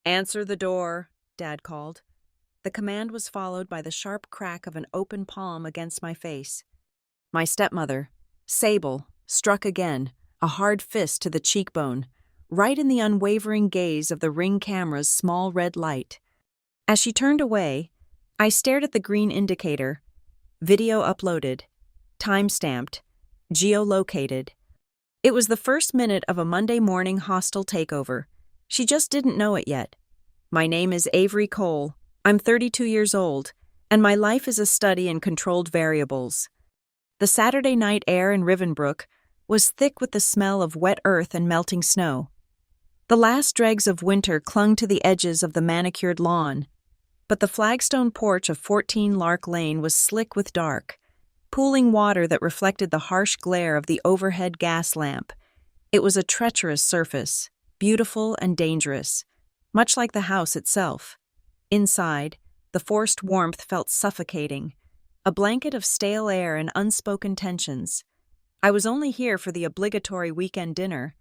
"Answer the door," Dad called. The command was followed by the sharp crack of an open palm against my face. My stepmother, Sable, struck again, a hard fist to the cheekbone, right in the unwavering gaze of the Ring camera's small red light. As she turned away, I stared at the green indicator. Video uploaded, time-stamped, geolocated. It was the first minute of a Monday morning hostile takeover. She just didn't know it yet. My name is Avery Cole. I'm 32 years old, and my life is a study in controlled variables. The Saturday night air in Rivenbrook was thick with the smell of wet earth and melting snow. The last dregs of winter clung to the edges of the manicured lawn, but the flagstone porch of 14 Lark Lane was slick with dark, pooling water that reflected the harsh glare of the overhead gas lamp. It was a treacherous surface, beautiful and dangerous, much like the house itself. Inside, the forced warmth felt suffocating, a blanket of stale air and unspoken tensions. I was only here for the obligatory weekend dinner,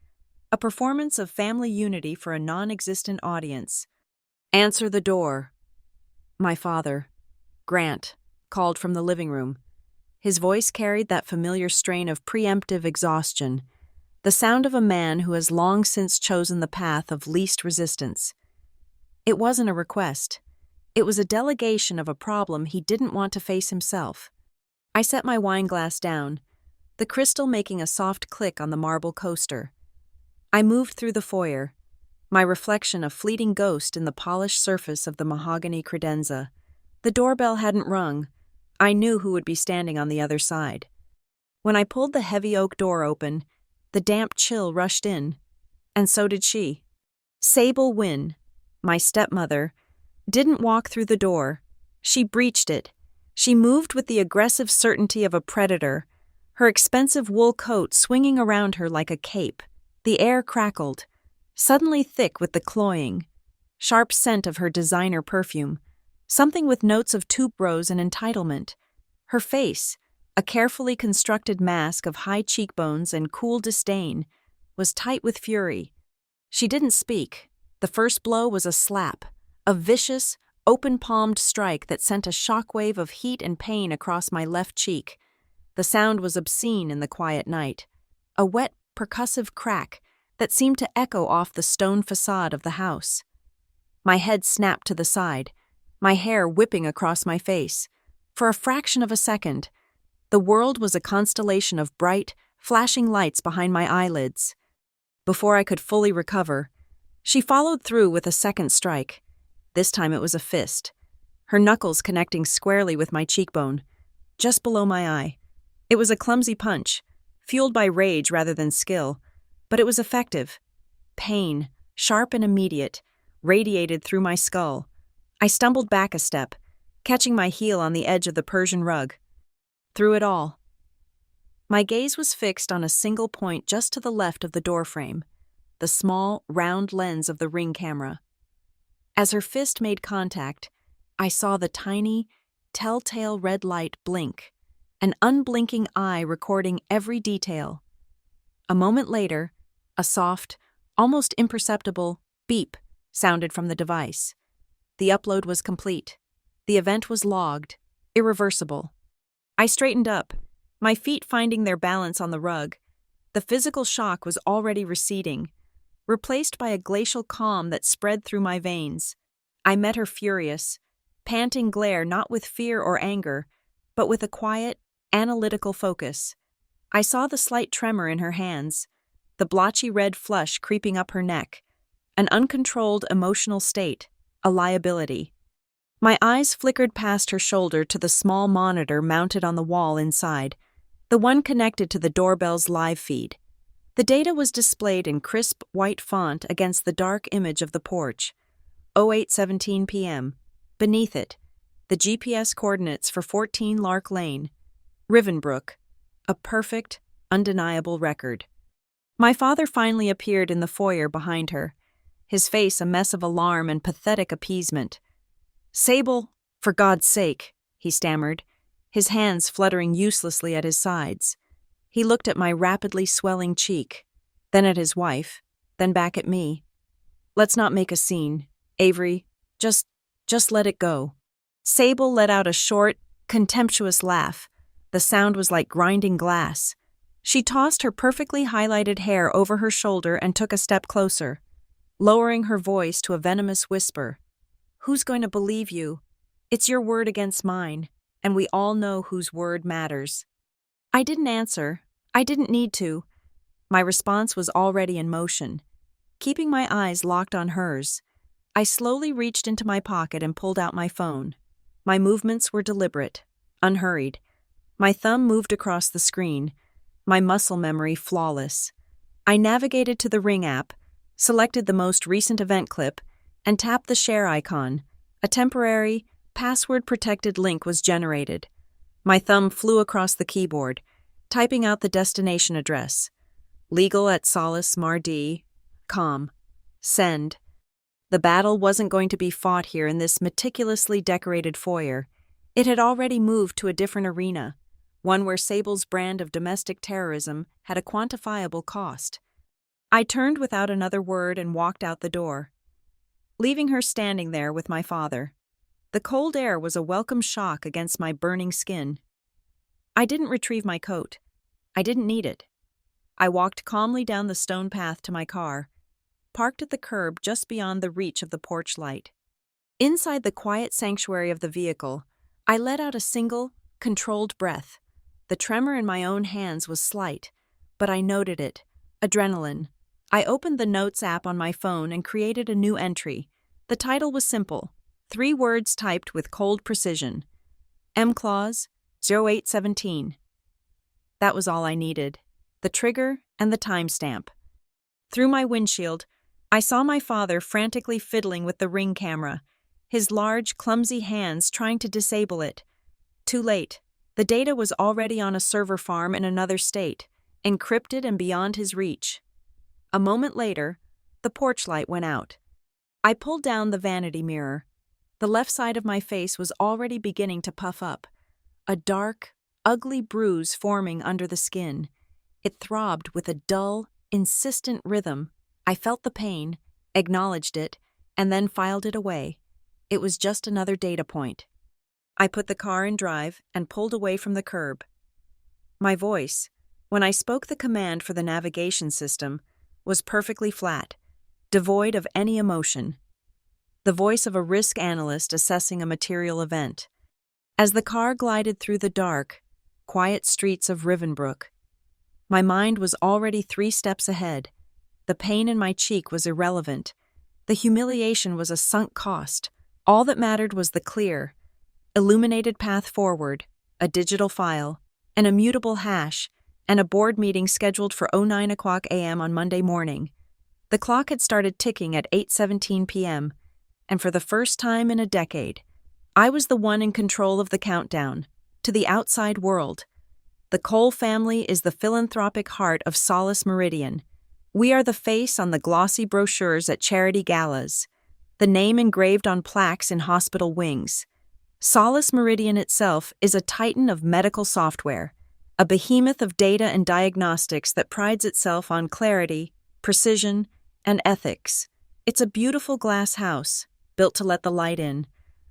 a performance of family unity for a non-existent audience. "Answer the door." My father, Grant, called from the living room. His voice carried that familiar strain of preemptive exhaustion, the sound of a man who has long since chosen the path of least resistance. It wasn't a request. It was a delegation of a problem he didn't want to face himself. I set my wine glass down, the crystal making a soft click on the marble coaster. I moved through the foyer, my reflection a fleeting ghost in the polished surface of the mahogany credenza. The doorbell hadn't rung. I knew who would be standing on the other side. When I pulled the heavy oak door open, the damp chill rushed in, and so did she. Sable Wynne, my stepmother, didn't walk through the door. She breached it. She moved with the aggressive certainty of a predator, her expensive wool coat swinging around her like a cape. The air crackled, suddenly thick with the cloying, sharp scent of her designer perfume, something with notes of tuberose and entitlement. Her face, a carefully constructed mask of high cheekbones and cool disdain, was tight with fury. She didn't speak. The first blow was a slap, a vicious, open-palmed strike that sent a shockwave of heat and pain across my left cheek. The sound was obscene in the quiet night, a wet, percussive crack that seemed to echo off the stone facade of the house. My head snapped to the side, my hair whipping across my face. For a fraction of a second, the world was a constellation of bright, flashing lights behind my eyelids. Before I could fully recover, she followed through with a second strike. This time it was a fist, her knuckles connecting squarely with my cheekbone, just below my eye. It was a clumsy punch, fueled by rage rather than skill, but it was effective. Pain, sharp and immediate, radiated through my skull. I stumbled back a step, catching my heel on the edge of the Persian rug. Through it all, my gaze was fixed on a single point just to the left of the doorframe, the small, round lens of the Ring camera. As her fist made contact, I saw the tiny, telltale red light blink, an unblinking eye recording every detail. A moment later, a soft, almost imperceptible beep sounded from the device. The upload was complete. The event was logged, irreversible. I straightened up, my feet finding their balance on the rug. The physical shock was already receding, replaced by a glacial calm that spread through my veins. I met her furious, panting glare not with fear or anger, but with a quiet, analytical focus. I saw the slight tremor in her hands, the blotchy red flush creeping up her neck, an uncontrolled emotional state, a liability. My eyes flickered past her shoulder to the small monitor mounted on the wall inside, the one connected to the doorbell's live feed. The data was displayed in crisp white font against the dark image of the porch. 08:17 p.m. Beneath it, the GPS coordinates for 14 Lark Lane, Rivenbrook, a perfect, undeniable record. My father finally appeared in the foyer behind her, his face a mess of alarm and pathetic appeasement. "Sable, for God's sake," he stammered, his hands fluttering uselessly at his sides. He looked at my rapidly swelling cheek, then at his wife, then back at me. "Let's not make a scene. Avery, just let it go. Sable let out a short, contemptuous laugh. The sound was like grinding glass. She tossed her perfectly highlighted hair over her shoulder and took a step closer, lowering her voice to a venomous whisper. Who's going to believe you? It's your word against mine, and we all know whose word matters. I didn't answer. I didn't need to. My response was already in motion. Keeping my eyes locked on hers, I slowly reached into my pocket and pulled out my phone. My movements were deliberate, unhurried. My thumb moved across the screen, my muscle memory flawless. I navigated to the Ring app, selected the most recent event clip, and tapped the share icon. A temporary, password-protected link was generated. My thumb flew across the keyboard, typing out the destination address. Legal at Solace Mardi, com. Send. The battle wasn't going to be fought here in this meticulously decorated foyer. It had already moved to a different arena, one where Sable's brand of domestic terrorism had a quantifiable cost. I turned without another word and walked out the door, leaving her standing there with my father. The cold air was a welcome shock against my burning skin. I didn't retrieve my coat. I didn't need it. I walked calmly down the stone path to my car, parked at the curb just beyond the reach of the porch light. Inside the quiet sanctuary of the vehicle, I let out a single, controlled breath. The tremor in my own hands was slight, but I noted it. Adrenaline. I opened the Notes app on my phone and created a new entry. The title was simple, 3 words typed with cold precision. M-Clause 0817. That was all I needed. The trigger and the timestamp. Through my windshield, I saw my father frantically fiddling with the Ring camera, his large, clumsy hands trying to disable it. Too late. The data was already on a server farm in another state, encrypted and beyond his reach. A moment later, the porch light went out. I pulled down the vanity mirror. The left side of my face was already beginning to puff up, a dark, ugly bruise forming under the skin. It throbbed with a dull, insistent rhythm. I felt the pain, acknowledged it, and then filed it away. It was just another data point. I put the car in drive and pulled away from the curb. My voice, when I spoke the command for the navigation system, was perfectly flat, devoid of any emotion. The voice of a risk analyst assessing a material event. As the car glided through the dark, quiet streets of Rivenbrook, my mind was already 3 steps ahead. The pain in my cheek was irrelevant. The humiliation was a sunk cost. All that mattered was the clear, illuminated path forward, a digital file, an immutable hash, and a board meeting scheduled for 09 a.m. on Monday morning. The clock had started ticking at 8:17 p.m., and for the first time in a decade, I was the one in control of the countdown to the outside world. The Cole family is the philanthropic heart of Solace Meridian. We are the face on the glossy brochures at charity galas, the name engraved on plaques in hospital wings. Solace Meridian itself is a titan of medical software, a behemoth of data and diagnostics that prides itself on clarity, precision, and ethics. It's a beautiful glass house, built to let the light in,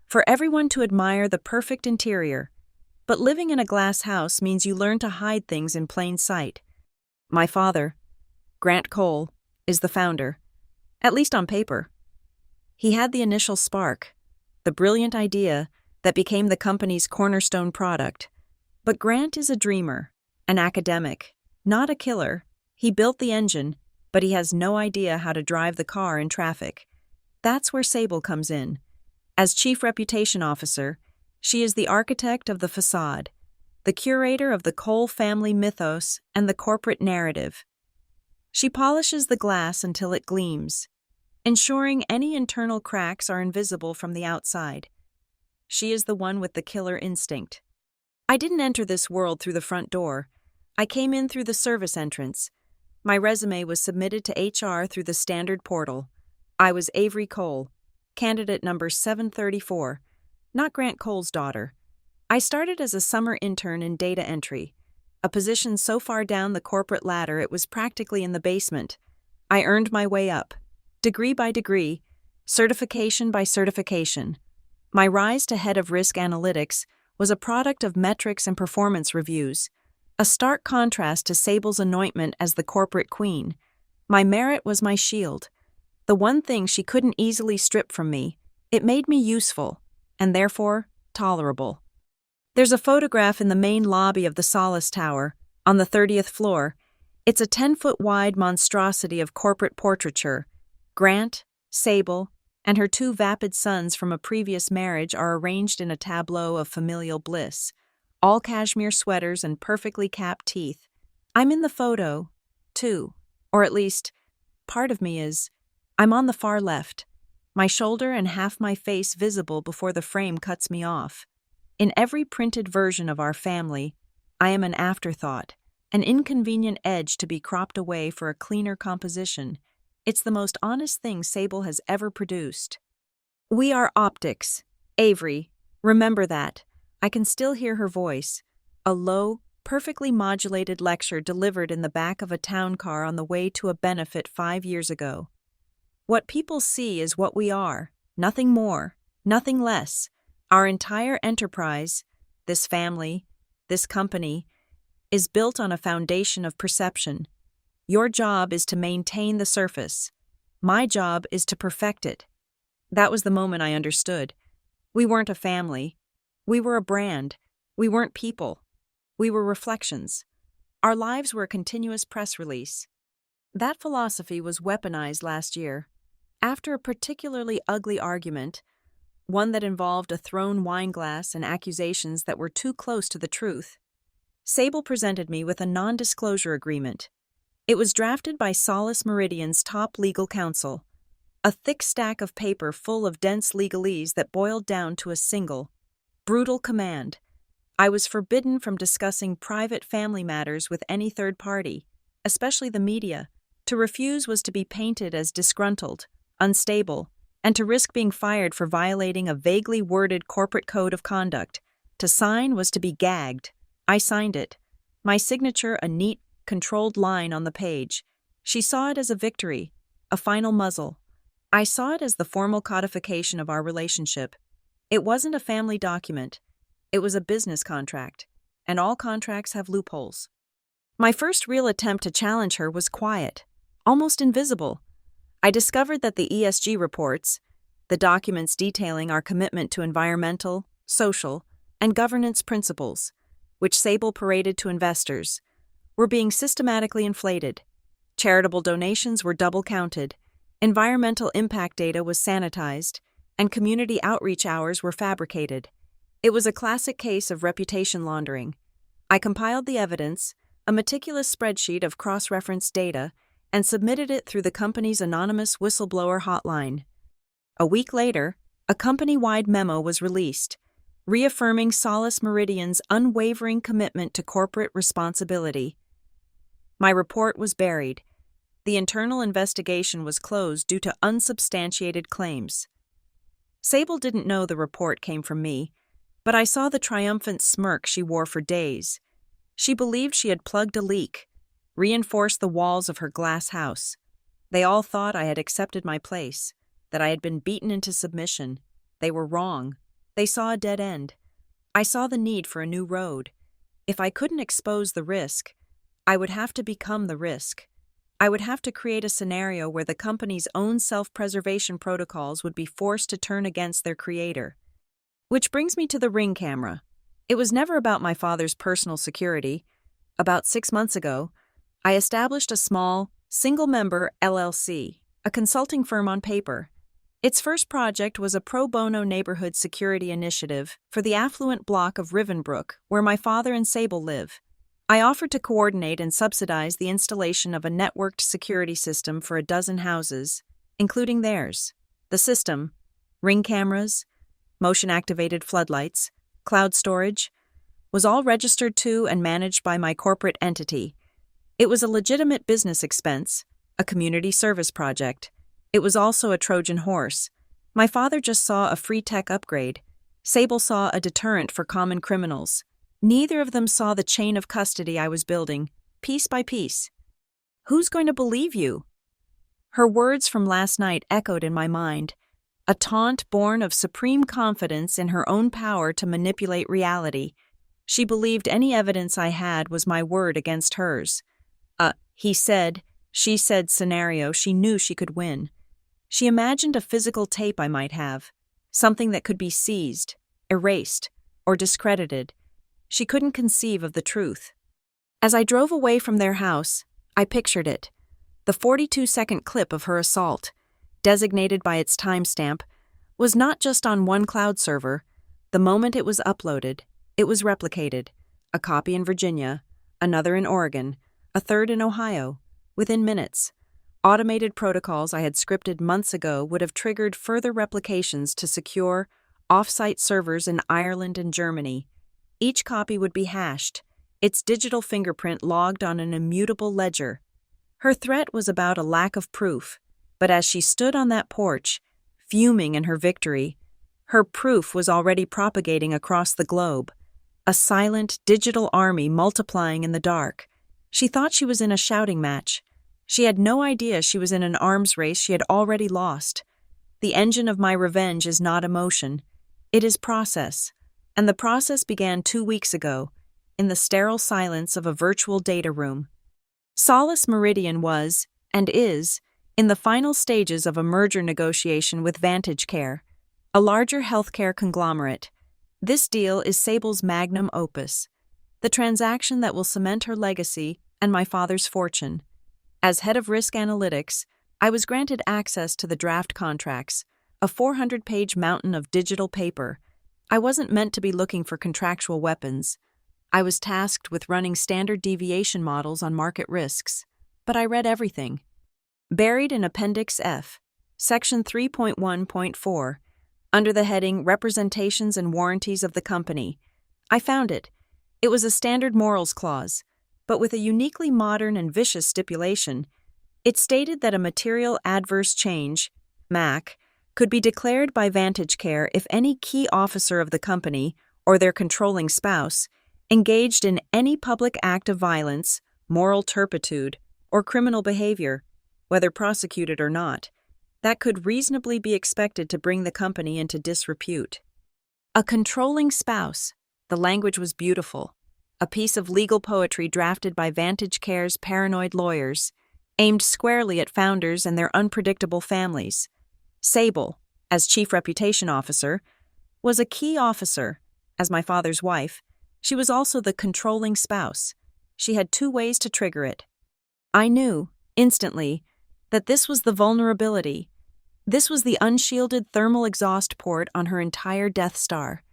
for everyone to admire the perfect interior. But living in a glass house means you learn to hide things in plain sight. My father, Grant Cole, is the founder, at least on paper. He had the initial spark, the brilliant idea that became the company's cornerstone product. But Grant is a dreamer, an academic, not a killer. He built the engine, but he has no idea how to drive the car in traffic. That's where Sable comes in. As Chief Reputation Officer, she is the architect of the facade, the curator of the Cole family mythos and the corporate narrative. She polishes the glass until it gleams, ensuring any internal cracks are invisible from the outside. She is the one with the killer instinct. I didn't enter this world through the front door. I came in through the service entrance. My resume was submitted to HR through the standard portal. I was Avery Cole, candidate number 734, not Grant Cole's daughter. I started as a summer intern in data entry, a position so far down the corporate ladder it was practically in the basement. I earned my way up, degree by degree, certification by certification. My rise to head of risk analytics was a product of metrics and performance reviews, a stark contrast to Sable's anointment as the corporate queen. My merit was my shield, the one thing she couldn't easily strip from me. It made me useful, and therefore tolerable. There's a photograph in the main lobby of the Solace Tower, on the 30th floor. It's a 10-foot wide monstrosity of corporate portraiture. Grant, Sable, and her two vapid sons from a previous marriage are arranged in a tableau of familial bliss, all cashmere sweaters and perfectly capped teeth. I'm in the photo, too, or at least, part of me is. I'm on the far left, my shoulder and half my face visible before the frame cuts me off. In every printed version of our family, I am an afterthought, an inconvenient edge to be cropped away for a cleaner composition. It's the most honest thing Sable has ever produced. We are optics. Avery, remember that. I can still hear her voice. A low, perfectly modulated lecture delivered in the back of a town car on the way to a benefit 5 years ago. What people see is what we are, nothing more, nothing less. Our entire enterprise, this family, this company, is built on a foundation of perception. Your job is to maintain the surface. My job is to perfect it. That was the moment I understood. We weren't a family. We were a brand. We weren't people. We were reflections. Our lives were a continuous press release. That philosophy was weaponized last year. After a particularly ugly argument, one that involved a thrown wineglass and accusations that were too close to the truth, Sable presented me with a non-disclosure agreement. It was drafted by Solace Meridian's top legal counsel, a thick stack of paper full of dense legalese that boiled down to a single, brutal command. I was forbidden from discussing private family matters with any third party, especially the media. To refuse was to be painted as disgruntled, unstable, and to risk being fired for violating a vaguely worded corporate code of conduct. To sign was to be gagged. I signed it. My signature a neat, controlled line on the page. She saw it as a victory, a final muzzle. I saw it as the formal codification of our relationship. It wasn't a family document. It was a business contract, and all contracts have loopholes. My first real attempt to challenge her was quiet, almost invisible. I discovered that the ESG reports, the documents detailing our commitment to environmental, social, and governance principles, which Sable paraded to investors, were being systematically inflated. Charitable donations were double counted, environmental impact data was sanitized, and community outreach hours were fabricated. It was a classic case of reputation laundering. I compiled the evidence, a meticulous spreadsheet of cross-referenced data, and submitted it through the company's anonymous whistleblower hotline. A week later, a company-wide memo was released, reaffirming Solace Meridian's unwavering commitment to corporate responsibility. My report was buried. The internal investigation was closed due to unsubstantiated claims. Sable didn't know the report came from me, but I saw the triumphant smirk she wore for days. She believed she had plugged a leak, reinforced the walls of her glass house. They all thought I had accepted my place, that I had been beaten into submission. They were wrong. They saw a dead end. I saw the need for a new road. If I couldn't expose the risk, I would have to become the risk. I would have to create a scenario where the company's own self-preservation protocols would be forced to turn against their creator. Which brings me to the Ring camera. It was never about my father's personal security. About 6 months ago, I established a small, single-member LLC, a consulting firm on paper. Its first project was a pro bono neighborhood security initiative for the affluent block of Rivenbrook, where my father and Sable live. I offered to coordinate and subsidize the installation of a networked security system for a dozen houses, including theirs. The system, Ring cameras, motion-activated floodlights, cloud storage, was all registered to and managed by my corporate entity. It was a legitimate business expense, a community service project. It was also a Trojan horse. My father just saw a free tech upgrade. Sable saw a deterrent for common criminals. Neither of them saw the chain of custody I was building, piece by piece. Who's going to believe you? Her words from last night echoed in my mind. a taunt born of supreme confidence in her own power to manipulate reality. She believed any evidence I had was my word against hers. He said, she said scenario she knew she could win. She imagined a physical tape I might have, something that could be seized, erased, or discredited. She couldn't conceive of the truth. As I drove away from their house, I pictured it. The 42-second clip of her assault, designated by its timestamp, was not just on one cloud server. The moment it was uploaded, it was replicated. A copy in Virginia, another in Oregon, a third in Ohio, within minutes. Automated protocols I had scripted months ago would have triggered further replications to secure off-site servers in Ireland and Germany. Each copy would be hashed, its digital fingerprint logged on an immutable ledger. Her threat was about a lack of proof, but as she stood on that porch, fuming in her victory, her proof was already propagating across the globe, a silent digital army multiplying in the dark. She thought she was in a shouting match. She had no idea she was in an arms race she had already lost. The engine of my revenge is not emotion. It is process. And the process began 2 weeks ago, in the sterile silence of a virtual data room. Solace Meridian was, and is, in the final stages of a merger negotiation with Vantage Care, a larger healthcare conglomerate. This deal is Sable's magnum opus, the transaction that will cement her legacy and my father's fortune. As head of risk analytics, I was granted access to the draft contracts, a 400-page mountain of digital paper. I wasn't meant to be looking for contractual weapons. I was tasked with running standard deviation models on market risks, but I read everything. Buried in Appendix F, Section 3.1.4, under the heading Representations and Warranties of the Company, I found it. It was a standard morals clause, but with a uniquely modern and vicious stipulation. It stated that a material adverse change, MAC, could be declared by Vantage Care if any key officer of the company or their controlling spouse engaged in any public act of violence, moral turpitude, or criminal behavior, whether prosecuted or not, that could reasonably be expected to bring the company into disrepute. A controlling spouse. The language was beautiful. A piece of legal poetry drafted by Vantage Care's paranoid lawyers, aimed squarely at founders and their unpredictable families. Sable, as Chief Reputation Officer, was a key officer. As my father's wife, she was also the controlling spouse. She had 2 ways to trigger it. I knew, instantly, that this was the vulnerability. This was the unshielded thermal exhaust port on her entire Death Star.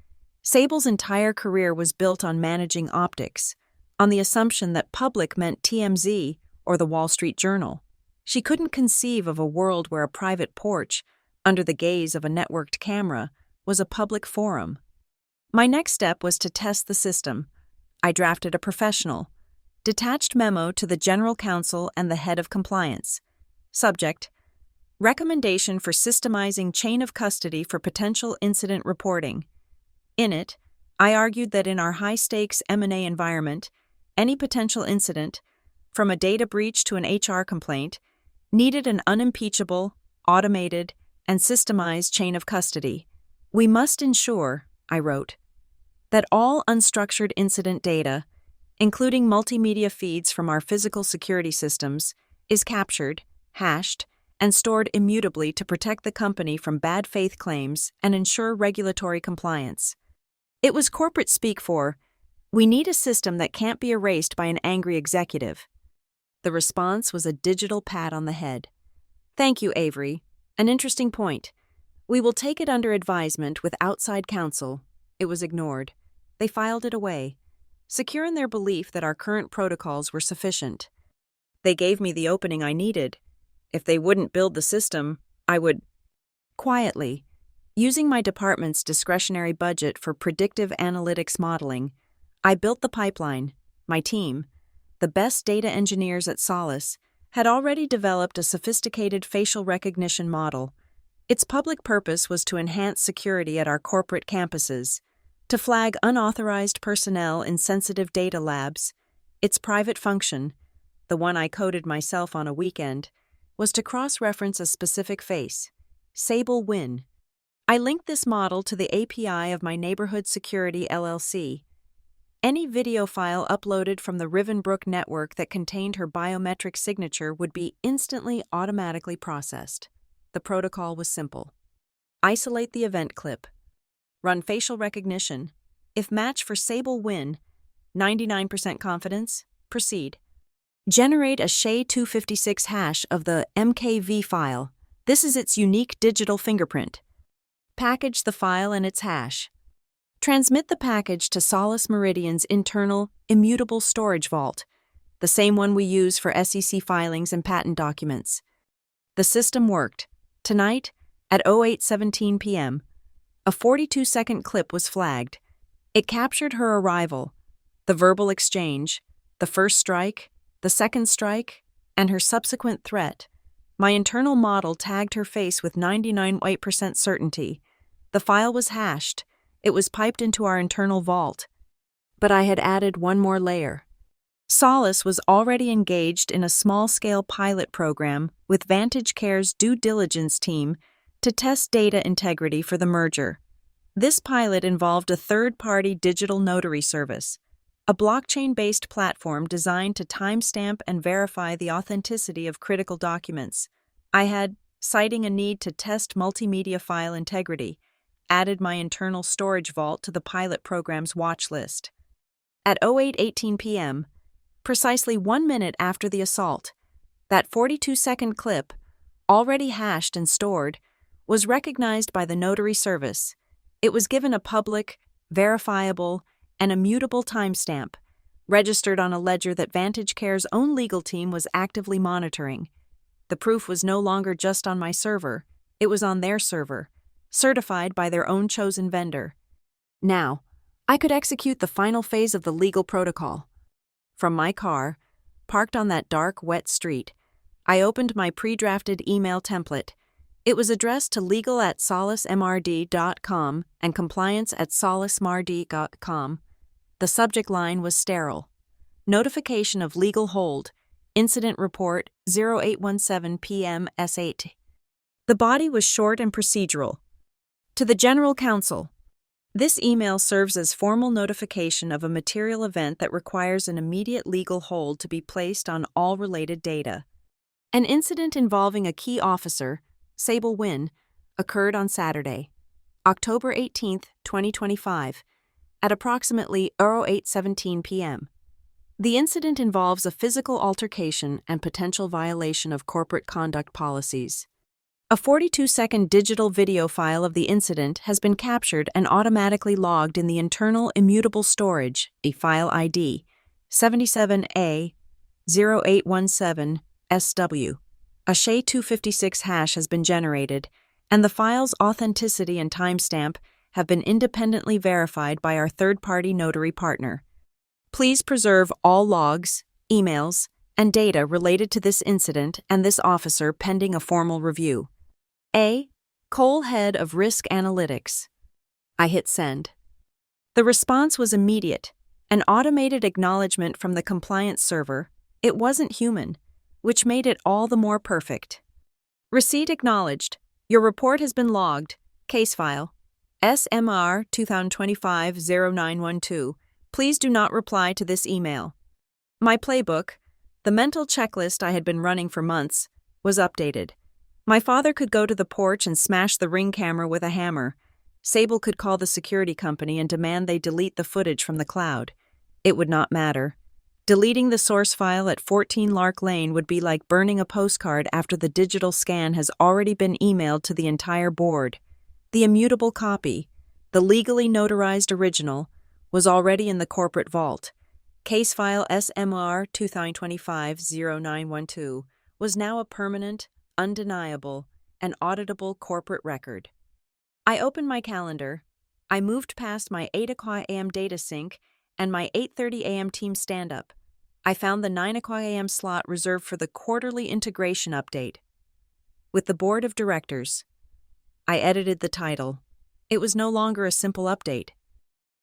Sable's entire career was built on managing optics, on the assumption that public meant TMZ or the Wall Street Journal. She couldn't conceive of a world where a private porch, under the gaze of a networked camera, was a public forum. My next step was to test the system. I drafted a professional, detached memo to the General Counsel and the Head of Compliance. Subject: Recommendation for systemizing chain of custody for potential incident reporting. In it, I argued that in our high-stakes M&A environment, any potential incident, from a data breach to an HR complaint, needed an unimpeachable, automated, and systemized chain of custody. We must ensure, I wrote, that all unstructured incident data, including multimedia feeds from our physical security systems, is captured, hashed, and stored immutably to protect the company from bad faith claims and ensure regulatory compliance. It was corporate speak for, "We need a system that can't be erased by an angry executive." The response was a digital pat on the head. "Thank you, Avery. An interesting point. We will take it under advisement with outside counsel." It was ignored. They filed it away, secure in their belief that our current protocols were sufficient. They gave me the opening I needed. If they wouldn't build the system, I would. Quietly, using my department's discretionary budget for predictive analytics modeling, I built the pipeline. My team, the best data engineers at Solace, had already developed a sophisticated facial recognition model. Its public purpose was to enhance security at our corporate campuses, to flag unauthorized personnel in sensitive data labs. Its private function, the one I coded myself on a weekend, was to cross-reference a specific face, Sable Wynn, I linked this model to the API of my neighborhood security LLC. Any video file uploaded from the Rivenbrook network that contained her biometric signature would be instantly automatically processed. The protocol was simple. Isolate the event clip. Run facial recognition. If match for Sable win, 99% confidence, proceed. Generate a SHA-256 hash of the MKV file. This is its unique digital fingerprint. Package the file and its hash. Transmit the package to Solace Meridian's internal, immutable storage vault, the same one we use for SEC filings and patent documents. The system worked. Tonight, at 08:17 p.m., a 42-second clip was flagged. It captured her arrival, the verbal exchange, the first strike, the second strike, and her subsequent threat. My internal model tagged her face with 99.8% certainty. The file was hashed. It was piped into our internal vault. But I had added one more layer. Solace was already engaged in a small-scale pilot program with VantageCare's due diligence team to test data integrity for the merger. This pilot involved a third-party digital notary service, a blockchain-based platform designed to timestamp and verify the authenticity of critical documents. I had, citing a need to test multimedia file integrity, added my internal storage vault to the pilot program's watch list. At 08:18 p.m., precisely 1 minute after the assault, that 42-second clip, already hashed and stored, was recognized by the notary service. It was given a public, verifiable, and immutable timestamp, registered on a ledger that VantageCare's own legal team was actively monitoring. The proof was no longer just on my server, it was on their server, certified by their own chosen vendor. Now, I could execute the final phase of the legal protocol. From my car, parked on that dark, wet street, I opened my pre-drafted email template. It was addressed to legal@solacemrd.com and compliance@solacemrd.com. The subject line was sterile. Notification of legal hold. Incident report 0817 p.m. S8. The body was short and procedural. To the General Counsel. This email serves as formal notification of a material event that requires an immediate legal hold to be placed on all related data. An incident involving a key officer, Sable Wynn, occurred on Saturday, October 18, 2025, at approximately 08:17 p.m. The incident involves a physical altercation and potential violation of corporate conduct policies. A 42-second digital video file of the incident has been captured and automatically logged in the internal immutable storage, a file ID, 77A0817SW. A SHA-256 hash has been generated, and the file's authenticity and timestamp have been independently verified by our third-party notary partner. Please preserve all logs, emails, and data related to this incident and this officer pending a formal review. A. Cole, Head of Risk Analytics. I hit send. The response was immediate, an automated acknowledgement from the compliance server. It wasn't human, which made it all the more perfect. Receipt acknowledged. Your report has been logged. Case file. SMR 2025-0912. Please do not reply to this email. My playbook, the mental checklist I had been running for months, was updated. My father could go to the porch and smash the Ring camera with a hammer. Sable could call the security company and demand they delete the footage from the cloud. It would not matter. Deleting the source file at 14 Lark Lane would be like burning a postcard after the digital scan has already been emailed to the entire board. The immutable copy, the legally notarized original, was already in the corporate vault. Case file SMR 2025-0912 was now a permanent, undeniable, and auditable corporate record. I opened my calendar. I moved past my 8 a.m. data sync and my 8:30 a.m. team stand-up. I found the 9 a.m. slot reserved for the quarterly integration update. With the board of directors, I edited the title. It was no longer a simple update.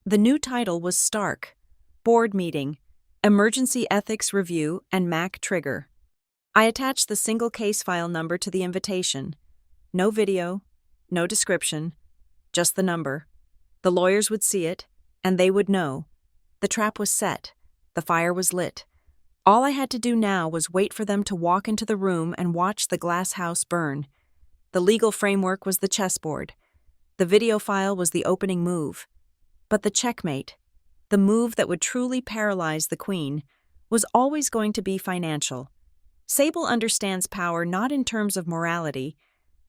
The new title was stark: Board Meeting, Emergency Ethics Review, and MAC Trigger. I attached the single case file number to the invitation. No video, no description, just the number. The lawyers would see it, and they would know. The trap was set. The fire was lit. All I had to do now was wait for them to walk into the room and watch the glass house burn. The legal framework was the chessboard. The video file was the opening move. But the checkmate, the move that would truly paralyze the queen, was always going to be financial. Sable understands power not in terms of morality,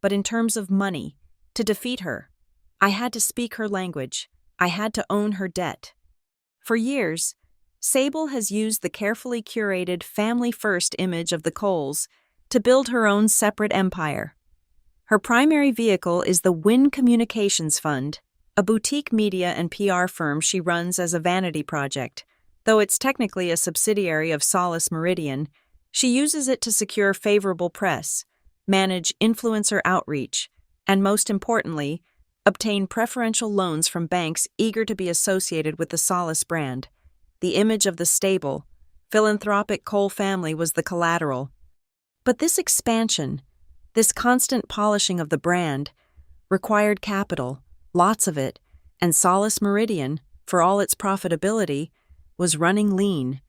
but in terms of money. To defeat her, I had to speak her language. I had to own her debt. For years, Sable has used the carefully curated family-first image of the Coles to build her own separate empire. Her primary vehicle is the Wynn Communications Fund, a boutique media and PR firm she runs as a vanity project. Though it's technically a subsidiary of Solace Meridian, she uses it to secure favorable press, manage influencer outreach, and most importantly, obtain preferential loans from banks eager to be associated with the Solace brand. The image of the stable, philanthropic Cole family was the collateral. But this expansion, this constant polishing of the brand, required capital, lots of it, and Solace Meridian, for all its profitability, was running lean.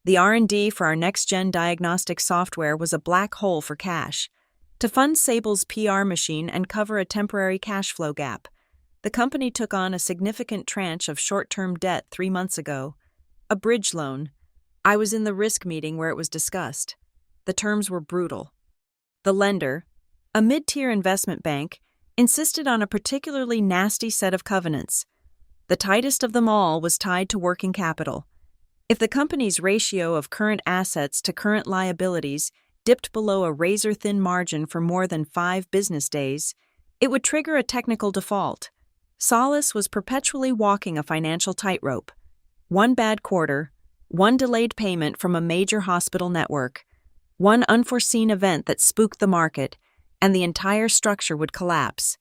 The R&D for our next-gen diagnostic software was a black hole for cash. To fund Sable's PR machine and cover a temporary cash flow gap, the company took on a significant tranche of short-term debt 3 months ago. A bridge loan. I was in the risk meeting where it was discussed. The terms were brutal. The lender, a mid-tier investment bank, insisted on a particularly nasty set of covenants. The tightest of them all was tied to working capital. If the company's ratio of current assets to current liabilities dipped below a razor-thin margin for more than 5 business days, it would trigger a technical default. Solace was perpetually walking a financial tightrope. One bad quarter, one delayed payment from a major hospital network, one unforeseen event that spooked the market, and the entire structure would collapse.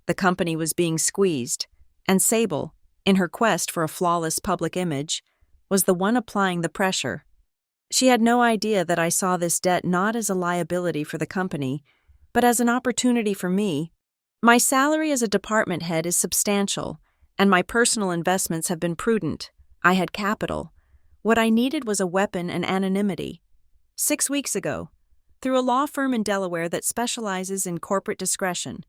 The company was being squeezed, and Sable, in her quest for a flawless public image, was the one applying the pressure. She had no idea that I saw this debt not as a liability for the company, but as an opportunity for me. My salary as a department head is substantial, and my personal investments have been prudent. I had capital. What I needed was a weapon and anonymity. 6 weeks ago, through a law firm in Delaware that specializes in corporate discretion,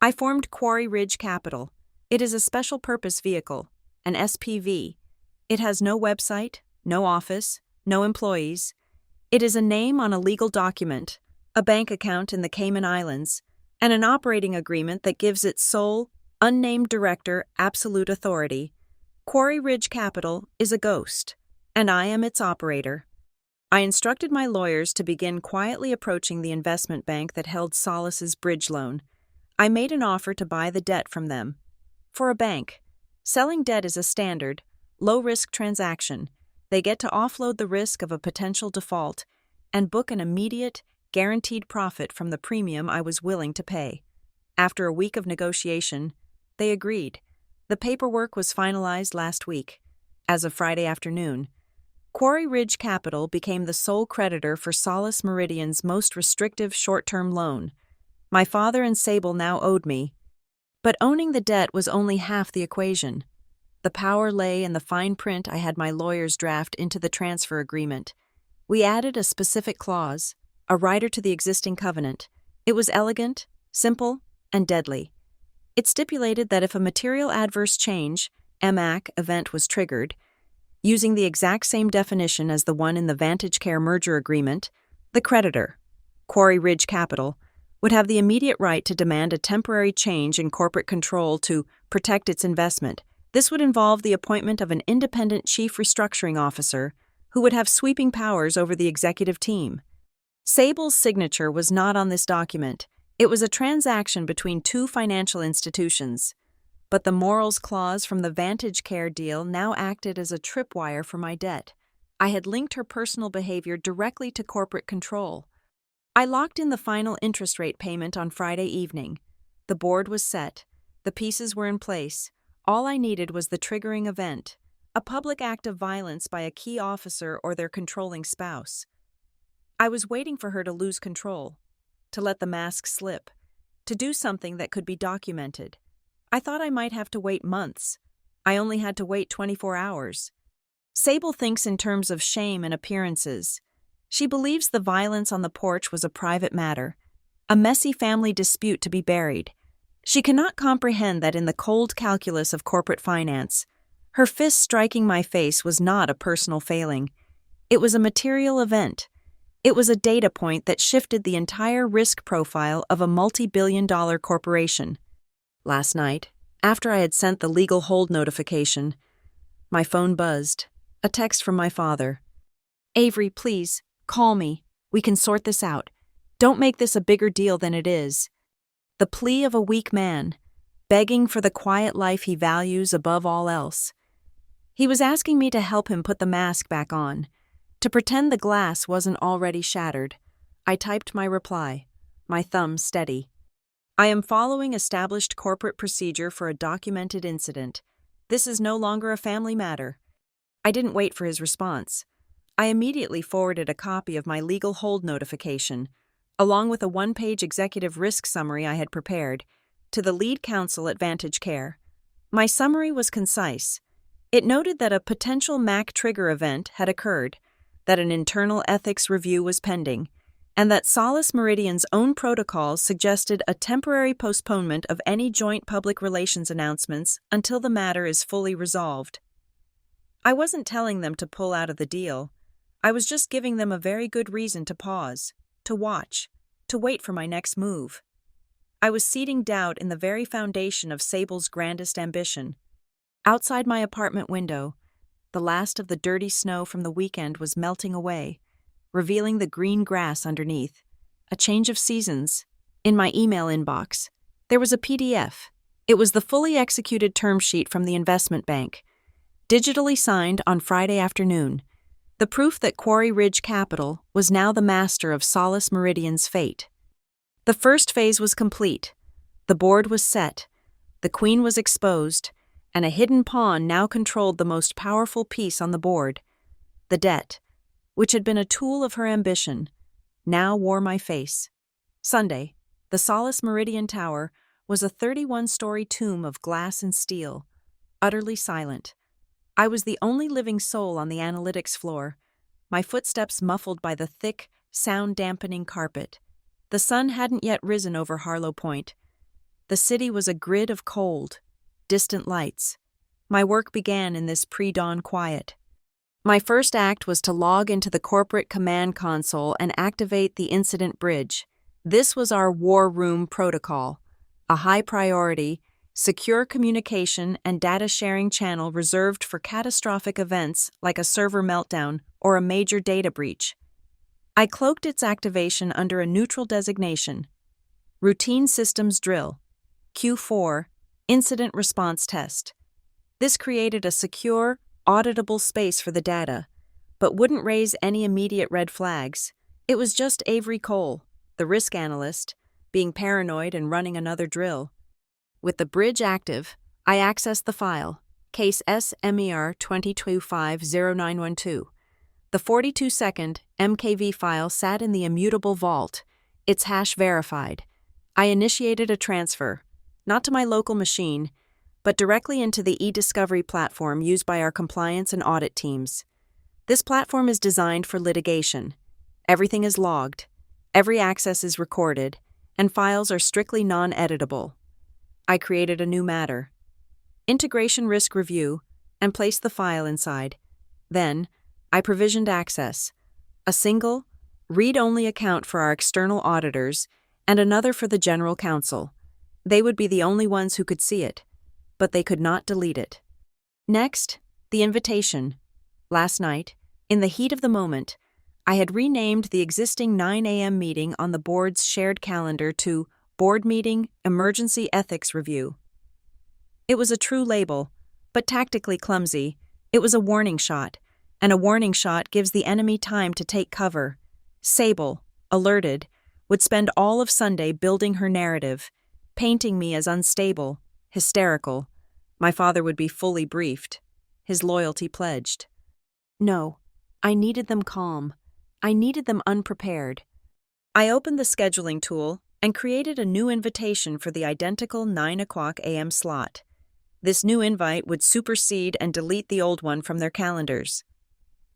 I formed Quarry Ridge Capital. It is a special purpose vehicle, an SPV. It has no website, no office, no employees. It is a name on a legal document, a bank account in the Cayman Islands, and an operating agreement that gives its sole, unnamed director absolute authority. Quarry Ridge Capital is a ghost, and I am its operator. I instructed my lawyers to begin quietly approaching the investment bank that held Solace's bridge loan. I made an offer to buy the debt from them. For a bank, selling debt is a standard, low-risk transaction. They get to offload the risk of a potential default and book an immediate, guaranteed profit from the premium I was willing to pay. After a week of negotiation, they agreed. The paperwork was finalized last week. As of Friday afternoon, Quarry Ridge Capital became the sole creditor for Solace Meridian's most restrictive short-term loan. My father and Sable now owed me. But owning the debt was only half the equation. The power lay in the fine print I had my lawyers draft into the transfer agreement. We added a specific clause, a rider to the existing covenant. It was elegant, simple, and deadly. It stipulated that if a material adverse change, MAC, event was triggered, using the exact same definition as the one in the Vantage Care merger agreement, the creditor, Quarry Ridge Capital, would have the immediate right to demand a temporary change in corporate control to protect its investment. This would involve the appointment of an independent chief restructuring officer who would have sweeping powers over the executive team. Sable's signature was not on this document. It was a transaction between 2 financial institutions. But the morals clause from the Vantage Care deal now acted as a tripwire for my debt. I had linked her personal behavior directly to corporate control. I locked in the final interest rate payment on Friday evening. The board was set. The pieces were in place. All I needed was the triggering event, a public act of violence by a key officer or their controlling spouse. I was waiting for her to lose control, to let the mask slip, to do something that could be documented. I thought I might have to wait months. I only had to wait 24 hours. Sable thinks in terms of shame and appearances. She believes the violence on the porch was a private matter, a messy family dispute to be buried. She cannot comprehend that in the cold calculus of corporate finance, her fist striking my face was not a personal failing. It was a material event. It was a data point that shifted the entire risk profile of a multi-billion-dollar corporation. Last night, after I had sent the legal hold notification, my phone buzzed. A text from my father. "Avery, please, call me. We can sort this out. Don't make this a bigger deal than it is." The plea of a weak man, begging for the quiet life he values above all else. He was asking me to help him put the mask back on, to pretend the glass wasn't already shattered. I typed my reply, my thumb steady. "I am following established corporate procedure for a documented incident. This is no longer a family matter." I didn't wait for his response. I immediately forwarded a copy of my legal hold notification, along with a one-page executive risk summary I had prepared, to the lead counsel at Vantage Care. My summary was concise. It noted that a potential MAC trigger event had occurred, that an internal ethics review was pending, and that Solace Meridian's own protocols suggested a temporary postponement of any joint public relations announcements until the matter is fully resolved. I wasn't telling them to pull out of the deal. I was just giving them a very good reason to pause, to watch, to wait for my next move. I was seeding doubt in the very foundation of Sable's grandest ambition. Outside my apartment window, the last of the dirty snow from the weekend was melting away, revealing the green grass underneath. A change of seasons. In my email inbox, there was a PDF. It was the fully executed term sheet from the investment bank, digitally signed on Friday afternoon, the proof that Quarry Ridge Capital was now the master of Solace Meridian's fate. The first phase was complete. The board was set, the queen was exposed, and a hidden pawn now controlled the most powerful piece on the board. The debt, which had been a tool of her ambition, now wore my face. Sunday, the Solace Meridian Tower was a 31-story tomb of glass and steel, utterly silent. I was the only living soul on the analytics floor, my footsteps muffled by the thick, sound-dampening carpet. The sun hadn't yet risen over Harlow Point. The city was a grid of cold, distant lights. My work began in this pre-dawn quiet. My first act was to log into the corporate command console and activate the incident bridge. This was our war room protocol, a high-priority, secure communication and data sharing channel reserved for catastrophic events like a server meltdown or a major data breach. I cloaked its activation under a neutral designation: Routine Systems Drill, Q4, Incident Response Test. This created a secure, auditable space for the data, but wouldn't raise any immediate red flags. It was just Avery Cole, the risk analyst, being paranoid and running another drill. With the bridge active, I accessed the file, case SMER 2250912. The 42-second MKV file sat in the immutable vault, its hash verified. I initiated a transfer, not to my local machine, but directly into the e-discovery platform used by our compliance and audit teams. This platform is designed for litigation. Everything is logged, every access is recorded, and files are strictly non-editable. I created a new matter, Integration Risk Review, and placed the file inside. Then, I provisioned access, a single, read-only account for our external auditors and another for the general counsel. They would be the only ones who could see it, but they could not delete it. Next, the invitation. Last night, in the heat of the moment, I had renamed the existing 9 a.m. meeting on the board's shared calendar to Board Meeting Emergency Ethics Review. It was a true label, but tactically clumsy. It was a warning shot, and a warning shot gives the enemy time to take cover. Sable, alerted, would spend all of Sunday building her narrative, painting me as unstable, hysterical. My father would be fully briefed, his loyalty pledged. No, I needed them calm. I needed them unprepared. I opened the scheduling tool, and created a new invitation for the identical 9 o'clock a.m. slot. This new invite would supersede and delete the old one from their calendars.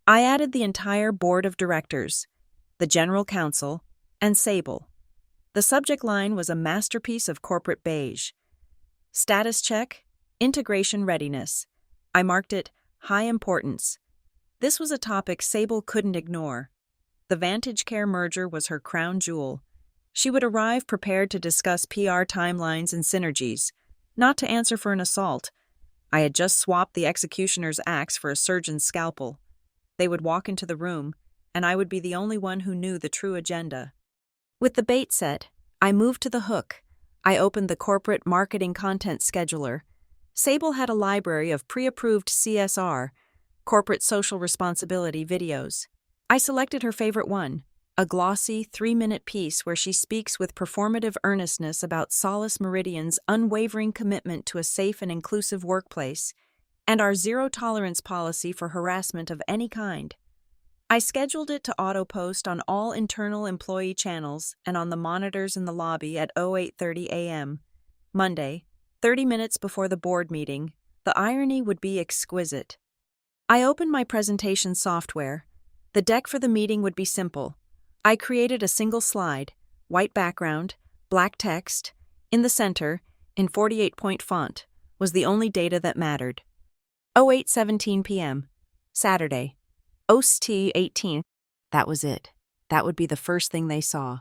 I added the entire board of directors, the general counsel, and Sable. The subject line was a masterpiece of corporate beige. Status check, integration readiness. I marked it high importance. This was a topic Sable couldn't ignore. The Vantage Care merger was her crown jewel. She would arrive prepared to discuss PR timelines and synergies, not to answer for an assault. I had just swapped the executioner's axe for a surgeon's scalpel. They would walk into the room, and I would be the only one who knew the true agenda. With the bait set, I moved to the hook. I opened the corporate marketing content scheduler. Sable had a library of pre-approved CSR, corporate social responsibility videos. I selected her favorite one, a glossy 3-minute piece where she speaks with performative earnestness about Solace Meridian's unwavering commitment to a safe and inclusive workplace and our zero-tolerance policy for harassment of any kind. I scheduled it to auto-post on all internal employee channels and on the monitors in the lobby at 08:30 a.m. Monday, 30 minutes before the board meeting. The irony would be exquisite. I opened my presentation software. The deck for the meeting would be simple. I created a single slide, white background, black text. In the center, in 48-point font, was the only data that mattered. 08:17 p.m. Saturday. OST 18. That was it. That would be the first thing they saw.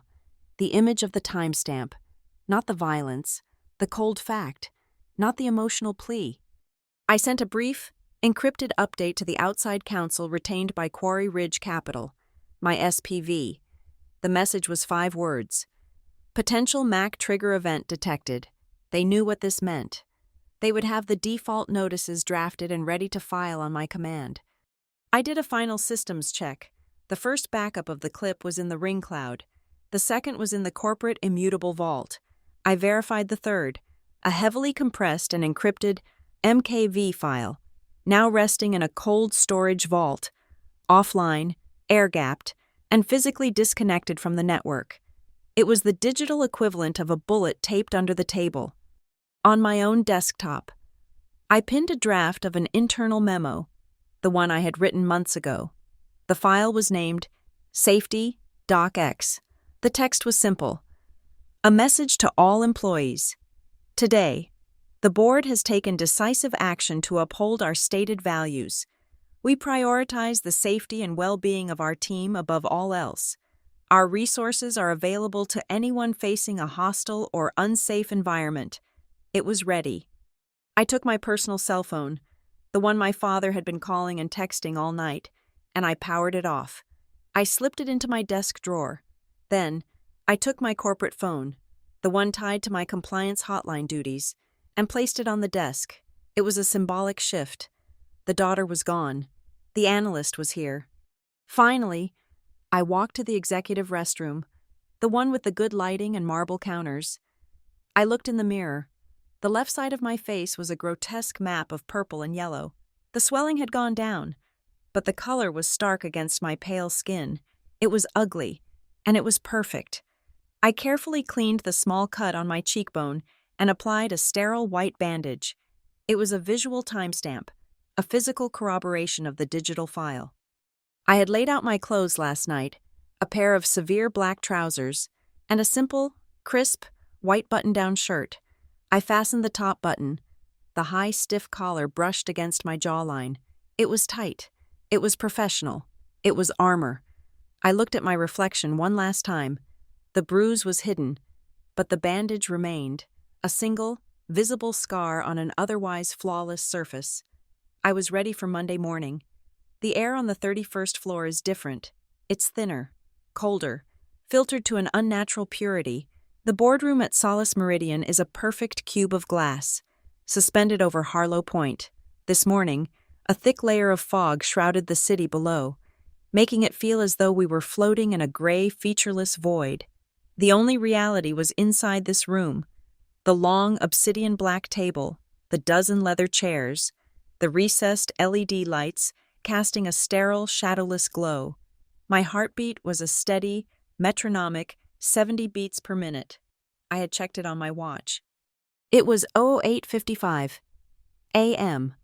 The image of the timestamp. Not the violence. The cold fact. Not the emotional plea. I sent a brief, encrypted update to the outside counsel retained by Quarry Ridge Capital, my SPV. The message was 5 words. Potential MAC trigger event detected. They knew what this meant. They would have the default notices drafted and ready to file on my command. I did a final systems check. The first backup of the clip was in the ring cloud. The second was in the corporate immutable vault. I verified the third, a heavily compressed and encrypted MKV file, now resting in a cold storage vault, offline, air-gapped, and physically disconnected from the network. It was the digital equivalent of a bullet taped under the table. On my own desktop, I pinned a draft of an internal memo, the one I had written months ago. The file was named Safety DocX. The text was simple. A message to all employees. Today, the board has taken decisive action to uphold our stated values. We prioritize the safety and well-being of our team above all else. Our resources are available to anyone facing a hostile or unsafe environment. It was ready. I took my personal cell phone, the one my father had been calling and texting all night, and I powered it off. I slipped it into my desk drawer. Then, I took my corporate phone, the one tied to my compliance hotline duties, and placed it on the desk. It was a symbolic shift. The daughter was gone. The analyst was here. Finally, I walked to the executive restroom, the one with the good lighting and marble counters. I looked in the mirror. The left side of my face was a grotesque map of purple and yellow. The swelling had gone down, but the color was stark against my pale skin. It was ugly, and it was perfect. I carefully cleaned the small cut on my cheekbone and applied a sterile white bandage. It was a visual timestamp, a physical corroboration of the digital file. I had laid out my clothes last night, a pair of severe black trousers, and a simple, crisp, white button-down shirt. I fastened the top button. The high, stiff collar brushed against my jawline. It was tight. It was professional. It was armor. I looked at my reflection one last time. The bruise was hidden, but the bandage remained, a single, visible scar on an otherwise flawless surface. I was ready for Monday morning. The air on the 31st floor is different. It's thinner, colder, filtered to an unnatural purity. The boardroom at Solace Meridian is a perfect cube of glass, suspended over Harlow Point. This morning, a thick layer of fog shrouded the city below, making it feel as though we were floating in a gray, featureless void. The only reality was inside this room. The long, obsidian black table, the dozen leather chairs, the recessed LED lights casting a sterile, shadowless glow. My heartbeat was a steady, metronomic 70 beats per minute. I had checked it on my watch. It was 08:55 a.m.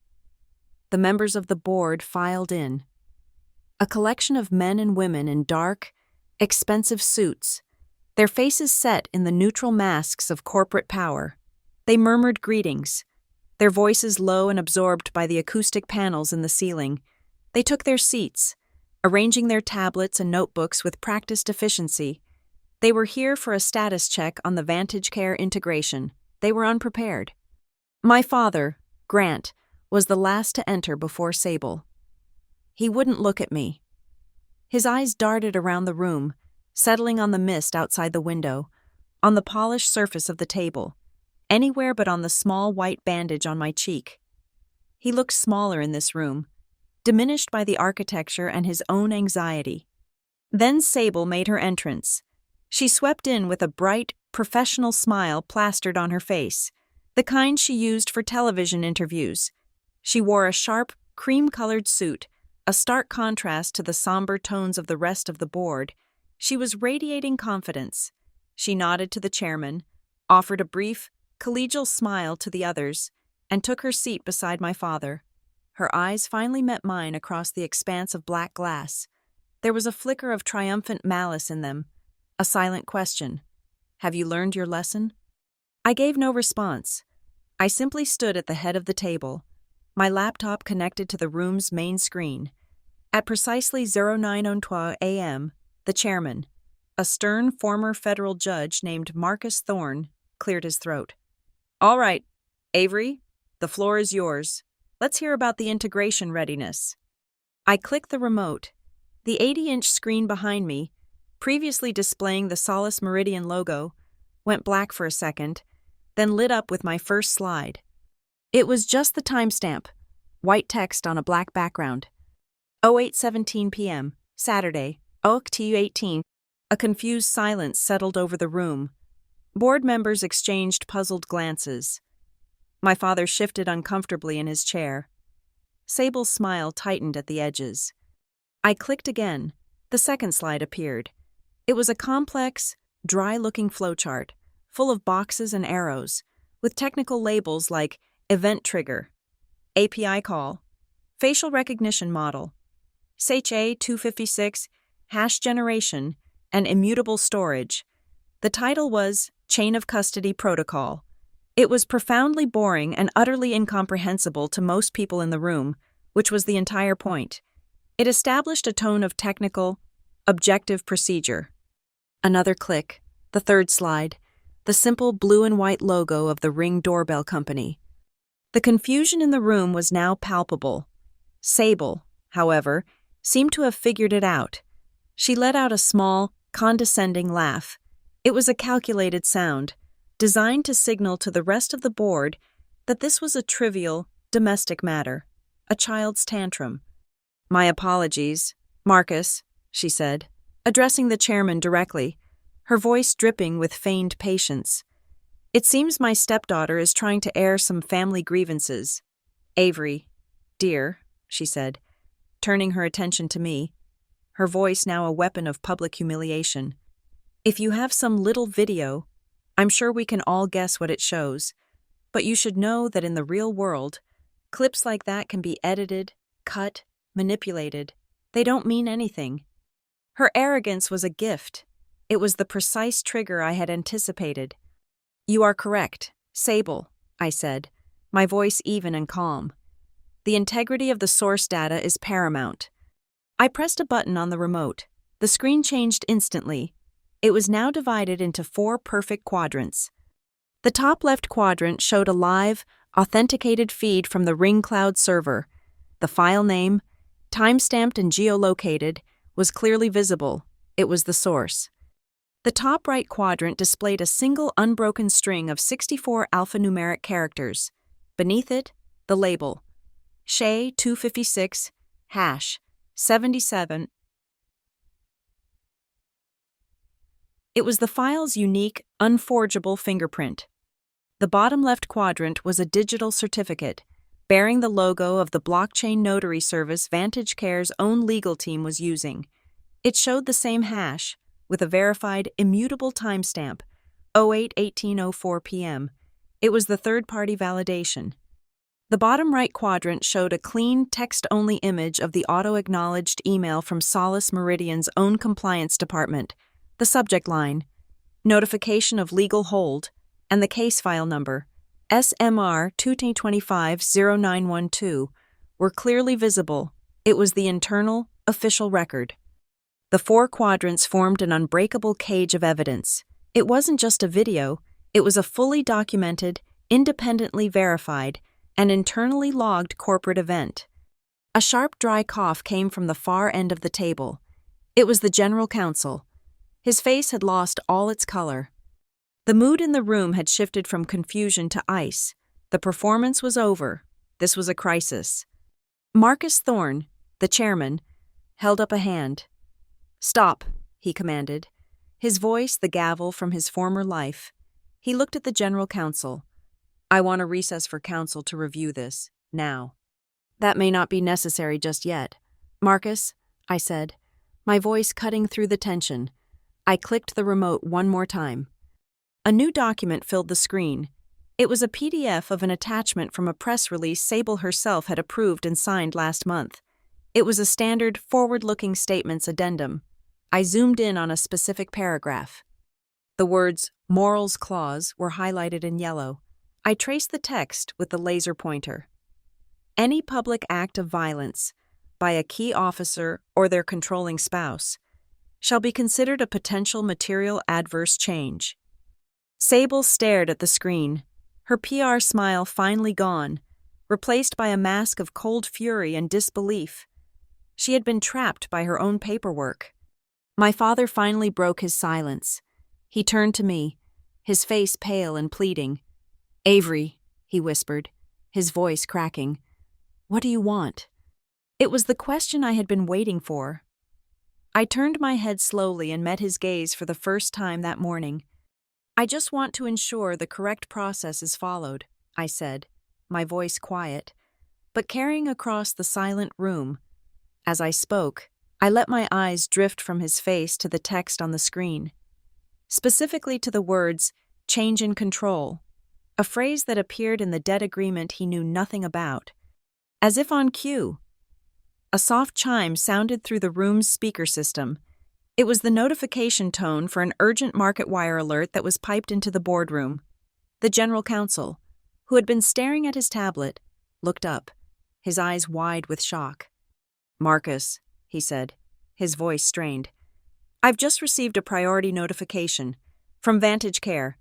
The members of the board filed in. A collection of men and women in dark, expensive suits, their faces set in the neutral masks of corporate power. They murmured greetings, their voices low and absorbed by the acoustic panels in the ceiling. They took their seats, arranging their tablets and notebooks with practiced efficiency. They were here for a status check on the Vantage Care integration. They were unprepared. My father, Grant, was the last to enter before Sable. He wouldn't look at me. His eyes darted around the room, settling on the mist outside the window, on the polished surface of the table, anywhere but on the small white bandage on my cheek. He looked smaller in this room, diminished by the architecture and his own anxiety. Then Sable made her entrance. She swept in with a bright, professional smile plastered on her face, the kind she used for television interviews. She wore a sharp, cream-colored suit, a stark contrast to the somber tones of the rest of the board. She was radiating confidence. She nodded to the chairman, offered a brief, collegial smile to the others, and took her seat beside my father. Her eyes finally met mine across the expanse of black glass. There was a flicker of triumphant malice in them, a silent question. "Have you learned your lesson?" I gave no response. I simply stood at the head of the table, my laptop connected to the room's main screen. At precisely 09:02 a.m., the chairman, a stern former federal judge named Marcus Thorne, cleared his throat. "All right, Avery, the floor is yours. Let's hear about the integration readiness." I clicked the remote. The 80-inch screen behind me, previously displaying the Solace Meridian logo, went black for a second, then lit up with my first slide. It was just the timestamp, white text on a black background. 08:17 p.m., Saturday, OCTU 18. A confused silence settled over the room. Board members exchanged puzzled glances. My father shifted uncomfortably in his chair. Sable's smile tightened at the edges. I clicked again. The second slide appeared. It was a complex, dry-looking flowchart, full of boxes and arrows, with technical labels like Event Trigger, API Call, Facial Recognition Model, SHA 256, Hash Generation, and Immutable Storage. The title was Chain of Custody Protocol. It was profoundly boring and utterly incomprehensible to most people in the room, which was the entire point. It established a tone of technical, objective procedure. Another click, the third slide, the simple blue and white logo of the Ring Doorbell Company. The confusion in the room was now palpable. Sable, however, seemed to have figured it out. She let out a small, condescending laugh. It was a calculated sound, designed to signal to the rest of the board that this was a trivial, domestic matter, a child's tantrum. "My apologies, Marcus," she said, addressing the chairman directly, her voice dripping with feigned patience. "It seems my stepdaughter is trying to air some family grievances. Avery, dear," she said, turning her attention to me, her voice now a weapon of public humiliation. "If you have some little video, I'm sure we can all guess what it shows, but you should know that in the real world, clips like that can be edited, cut, manipulated. They don't mean anything." Her arrogance was a gift. It was the precise trigger I had anticipated. "You are correct, Sable," I said, my voice even and calm. "The integrity of the source data is paramount." I pressed a button on the remote. The screen changed instantly. It was now divided into 4 perfect quadrants. The top left quadrant showed a live, authenticated feed from the Ring Cloud server. The file name, timestamped and geolocated, was clearly visible. It was the source. The top right quadrant displayed a single unbroken string of 64 alphanumeric characters. Beneath it, the label, SHA 256, hash 77. It was the file's unique, unforgeable fingerprint. The bottom left quadrant was a digital certificate, bearing the logo of the blockchain notary service Vantage Care's own legal team was using. It showed the same hash, with a verified, immutable timestamp, 08/18/04 p.m. It was the third-party validation. The bottom right quadrant showed a clean, text-only image of the auto-acknowledged email from Solace Meridian's own compliance department. The subject line, notification of legal hold, and the case file number, SMR 2025-0912, were clearly visible. It was the internal, official record. The four quadrants formed an unbreakable cage of evidence. It wasn't just a video, it was a fully documented, independently verified, and internally logged corporate event. A sharp, dry cough came from the far end of the table. It was the general counsel. His face had lost all its color. The mood in the room had shifted from confusion to ice. The performance was over. This was a crisis. Marcus Thorne, the chairman, held up a hand. "Stop," he commanded, his voice the gavel from his former life. He looked at the general counsel. "I want a recess for counsel to review this, now." "That may not be necessary just yet." "Marcus," I said, my voice cutting through the tension. I clicked the remote one more time. A new document filled the screen. It was a PDF of an attachment from a press release Sable herself had approved and signed last month. It was a standard forward-looking statements addendum. I zoomed in on a specific paragraph. The words "Morals Clause" were highlighted in yellow. I traced the text with the laser pointer. Any public act of violence by a key officer or their controlling spouse shall be considered a potential material adverse change. Sable stared at the screen, her PR smile finally gone, replaced by a mask of cold fury and disbelief. She had been trapped by her own paperwork. My father finally broke his silence. He turned to me, his face pale and pleading. "Avery," he whispered, his voice cracking. "What do you want?" It was the question I had been waiting for. I turned my head slowly and met his gaze for the first time that morning. "I just want to ensure the correct process is followed," I said, my voice quiet, but carrying across the silent room. As I spoke, I let my eyes drift from his face to the text on the screen, specifically to the words, "change in control," a phrase that appeared in the debt agreement he knew nothing about. As if on cue, a soft chime sounded through the room's speaker system. It was the notification tone for an urgent market wire alert that was piped into the boardroom. The general counsel, who had been staring at his tablet, looked up, his eyes wide with shock. "Marcus," he said, his voice strained. "I've just received a priority notification from Vantage Care.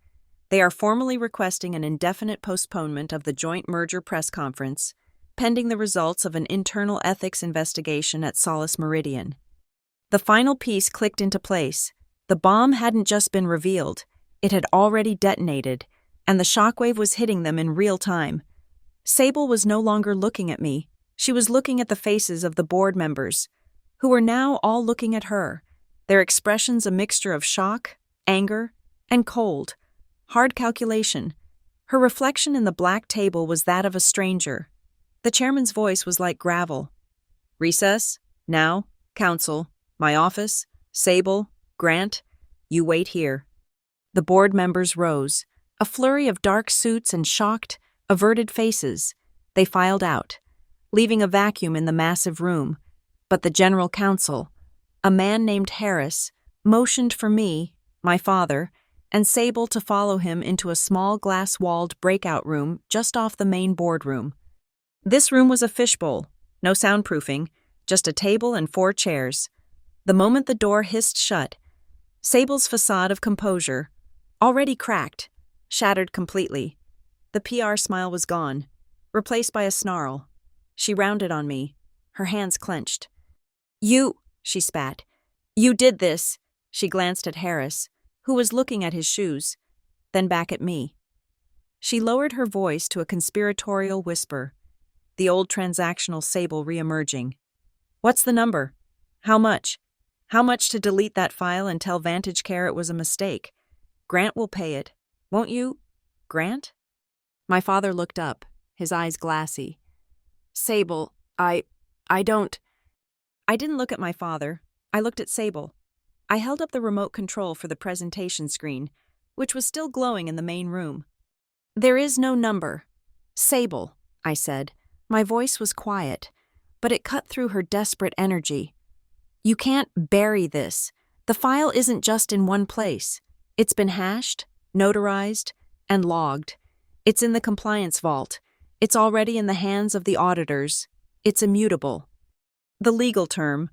They are formally requesting an indefinite postponement of the joint merger press conference, pending the results of an internal ethics investigation at Solace Meridian." The final piece clicked into place. The bomb hadn't just been revealed, it had already detonated, and the shockwave was hitting them in real time. Sable was no longer looking at me. She was looking at the faces of the board members, who were now all looking at her, their expressions a mixture of shock, anger, and cold. Hard calculation. Her reflection in the black table was that of a stranger. The chairman's voice was like gravel. "Recess? Now? Counsel? My office? Sable? Grant? You wait here." The board members rose, a flurry of dark suits and shocked, averted faces. They filed out, leaving a vacuum in the massive room. But the general counsel, a man named Harris, motioned for me, my father, and Sable to follow him into a small glass-walled breakout room just off the main boardroom. This room was a fishbowl, no soundproofing, just a table and 4 chairs. The moment the door hissed shut, Sable's facade of composure, already cracked, shattered completely. The PR smile was gone, replaced by a snarl. She rounded on me, her hands clenched. "You," she spat. "You did this." She glanced at Harris, who was looking at his shoes, then back at me. She lowered her voice to a conspiratorial whisper, the old transactional Sable reemerging. "What's the number? How much? How much to delete that file and tell Vantage Care it was a mistake? Grant will pay it. Won't you? Grant?" My father looked up, his eyes glassy. "Sable, I don't—" I didn't look at my father. I looked at Sable. I held up the remote control for the presentation screen, which was still glowing in the main room. "There is no number. Sable," I said. My voice was quiet, but it cut through her desperate energy. "You can't bury this. The file isn't just in one place. It's been hashed, notarized, and logged. It's in the compliance vault. It's already in the hands of the auditors. It's immutable." The legal term,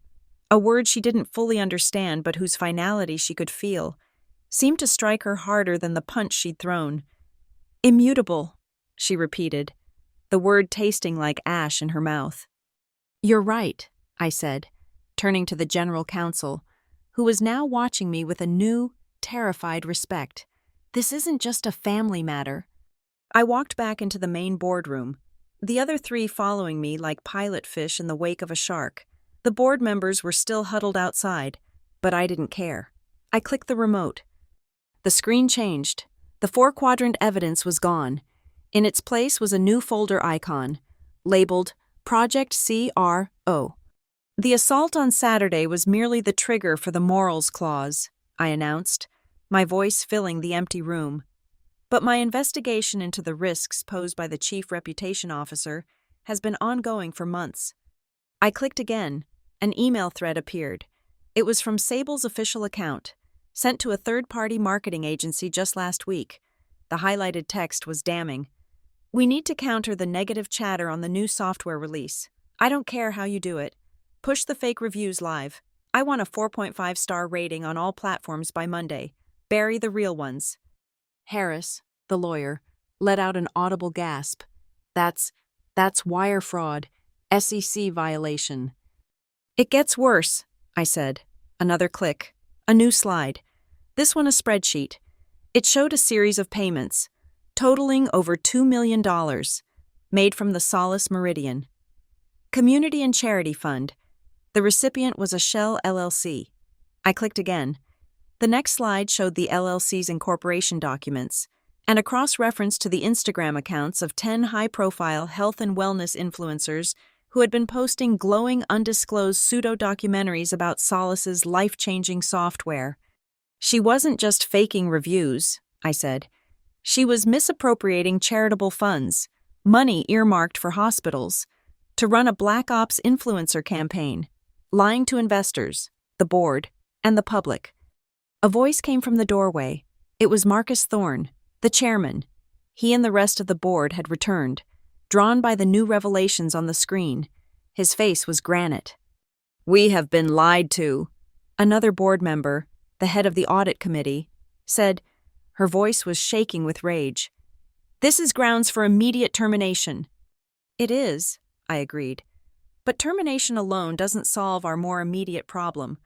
a word she didn't fully understand but whose finality she could feel, seemed to strike her harder than the punch she'd thrown. "Immutable," she repeated, the word tasting like ash in her mouth. "You're right," I said, turning to the general counsel, who was now watching me with a new, terrified respect. "This isn't just a family matter." I walked back into the main boardroom, the other three following me like pilot fish in the wake of a shark. The board members were still huddled outside, but I didn't care. I clicked the remote. The screen changed. The four-quadrant evidence was gone. In its place was a new folder icon, labeled Project CRO. "The assault on Saturday was merely the trigger for the morals clause," I announced, my voice filling the empty room. "But my investigation into the risks posed by the chief reputation officer has been ongoing for months." I clicked again. An email thread appeared. It was from Sable's official account, sent to a third-party marketing agency just last week. The highlighted text was damning. "We need to counter the negative chatter on the new software release. I don't care how you do it. Push the fake reviews live. I want a 4.5-star rating on all platforms by Monday. Bury the real ones." Harris, the lawyer, let out an audible gasp. That's wire fraud, SEC violation." "It gets worse," I said. Another click. A new slide. This one a spreadsheet. It showed a series of payments, totaling over $2 million, made from the Solace Meridian Community and Charity Fund. The recipient was a Shell LLC. I clicked again. The next slide showed the LLC's incorporation documents and a cross-reference to the Instagram accounts of 10 high-profile health and wellness influencers who had been posting glowing, undisclosed pseudo-documentaries about Solace's life-changing software. "She wasn't just faking reviews," I said. "She was misappropriating charitable funds, money earmarked for hospitals, to run a Black Ops influencer campaign, lying to investors, the board, and the public." A voice came from the doorway. It was Marcus Thorne, the chairman. He and the rest of the board had returned, drawn by the new revelations on the screen. His face was granite. "We have been lied to," another board member, the head of the audit committee, said. Her voice was shaking with rage. "This is grounds for immediate termination." "It is," I agreed. "But termination alone doesn't solve our more immediate problem,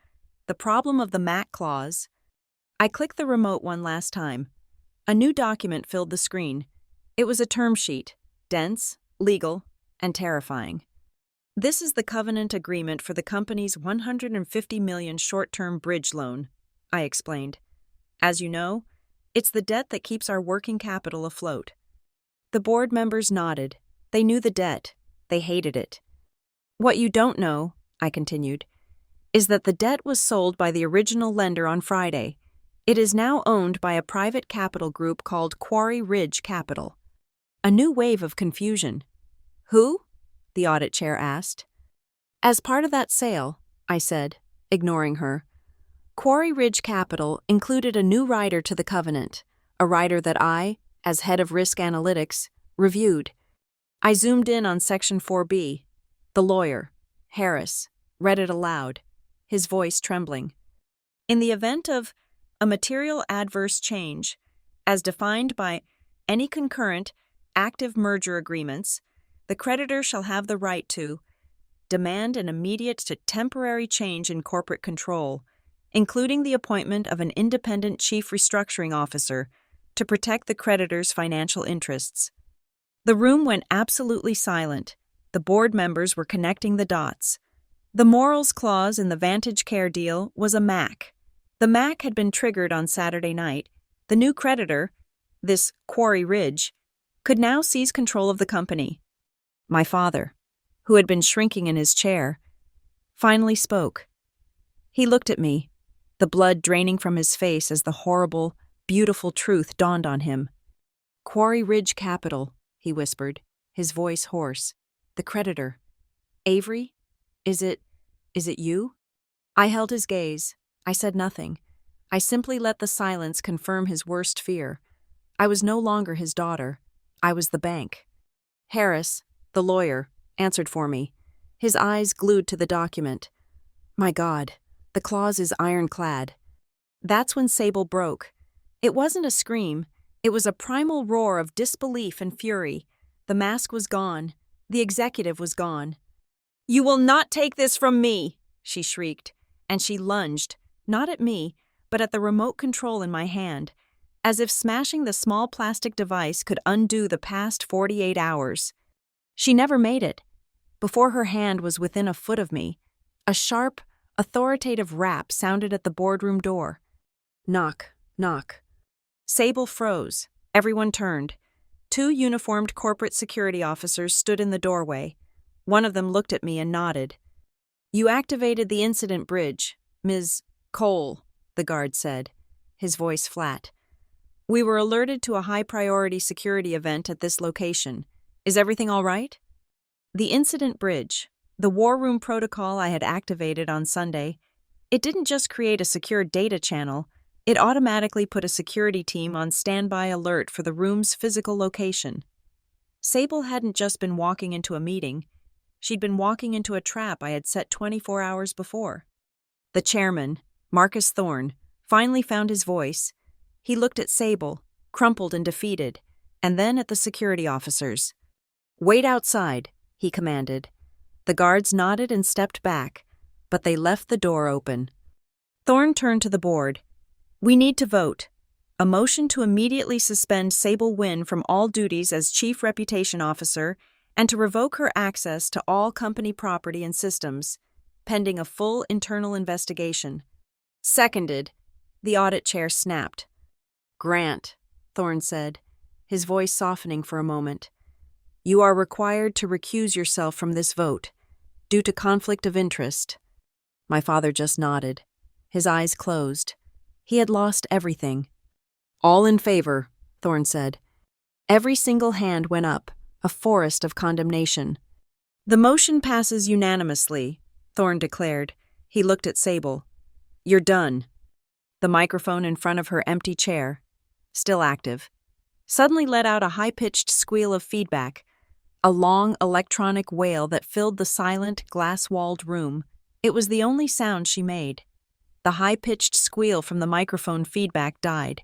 the problem of the MAC clause." I clicked the remote one last time. A new document filled the screen. It was a term sheet, dense, legal, and terrifying. "This is the covenant agreement for the company's $150 million short-term bridge loan," I explained. "As you know, it's the debt that keeps our working capital afloat." The board members nodded. They knew the debt. They hated it. "What you don't know," I continued, "is that the debt was sold by the original lender on Friday. It is now owned by a private capital group called Quarry Ridge Capital." A new wave of confusion. "Who?" the audit chair asked. "As part of that sale," I said, ignoring her, "Quarry Ridge Capital included a new rider to the covenant, a rider that I, as head of risk analytics, reviewed." I zoomed in on Section 4B. The lawyer, Harris, read it aloud, his voice trembling. "In the event of a material adverse change, as defined by any concurrent, active merger agreements, the creditor shall have the right to demand an immediate to temporary change in corporate control, including the appointment of an independent chief restructuring officer to protect the creditor's financial interests." The room went absolutely silent. The board members were connecting the dots. The morals clause in the Vantage Care deal was a MAC. The MAC had been triggered on Saturday night. The new creditor, this Quarry Ridge, could now seize control of the company. My father, who had been shrinking in his chair, finally spoke. He looked at me, the blood draining from his face as the horrible, beautiful truth dawned on him. Quarry Ridge Capital, he whispered, his voice hoarse. The creditor. Avery? Is it you? I held his gaze. I said nothing. I simply let the silence confirm his worst fear. I was no longer his daughter. I was the bank. Harris, the lawyer, answered for me, his eyes glued to the document. My God, the clause is ironclad. That's when Sable broke. It wasn't a scream. It was a primal roar of disbelief and fury. The mask was gone. The executive was gone. You will not take this from me, she shrieked, and she lunged, not at me, but at the remote control in my hand, as if smashing the small plastic device could undo the past 48 hours. She never made it. Before her hand was within a foot of me, a sharp, authoritative rap sounded at the boardroom door. Knock, knock. Sable froze. Everyone turned. 2 uniformed corporate security officers stood in the doorway. One of them looked at me and nodded. You activated the incident bridge, Ms. Cole, the guard said, his voice flat. We were alerted to a high-priority security event at this location. Is everything all right? The incident bridge, the war room protocol I had activated on Sunday, it didn't just create a secure data channel, it automatically put a security team on standby alert for the room's physical location. Sable hadn't just been walking into a meeting, she'd been walking into a trap I had set 24 hours before. The chairman, Marcus Thorne, finally found his voice. He looked at Sable, crumpled and defeated, and then at the security officers. Wait outside, he commanded. The guards nodded and stepped back, but they left the door open. Thorne turned to the board. We need to vote. A motion to immediately suspend Sable Wynn from all duties as Chief Reputation Officer and to revoke her access to all company property and systems, pending a full internal investigation. Seconded. The audit chair snapped. Grant, Thorne said, his voice softening for a moment. You are required to recuse yourself from this vote, due to conflict of interest. My father just nodded. His eyes closed. He had lost everything. All in favor, Thorne said. Every single hand went up, a forest of condemnation. The motion passes unanimously, Thorne declared. He looked at Sable. You're done. The microphone in front of her empty chair, still active, suddenly let out a high-pitched squeal of feedback, a long electronic wail that filled the silent, glass-walled room. It was the only sound she made. The high-pitched squeal from the microphone feedback died,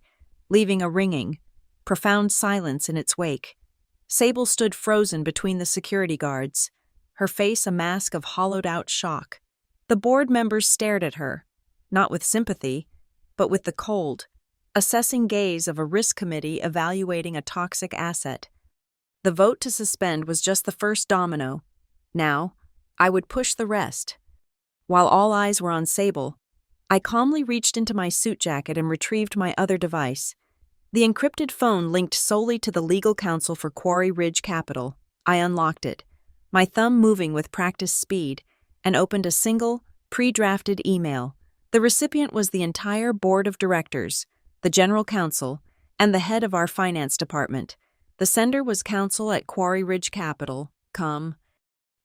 leaving a ringing, profound silence in its wake. Sable stood frozen between the security guards, her face a mask of hollowed-out shock. The board members stared at her, not with sympathy, but with the cold, assessing gaze of a risk committee evaluating a toxic asset. The vote to suspend was just the first domino. Now, I would push the rest. While all eyes were on Sable, I calmly reached into my suit jacket and retrieved my other device. The encrypted phone linked solely to the legal counsel for Quarry Ridge Capital. I unlocked it, my thumb moving with practiced speed, and opened a single, pre-drafted email. The recipient was the entire board of directors, the general counsel, and the head of our finance department. The sender was counsel at Quarry Ridge Capital, com.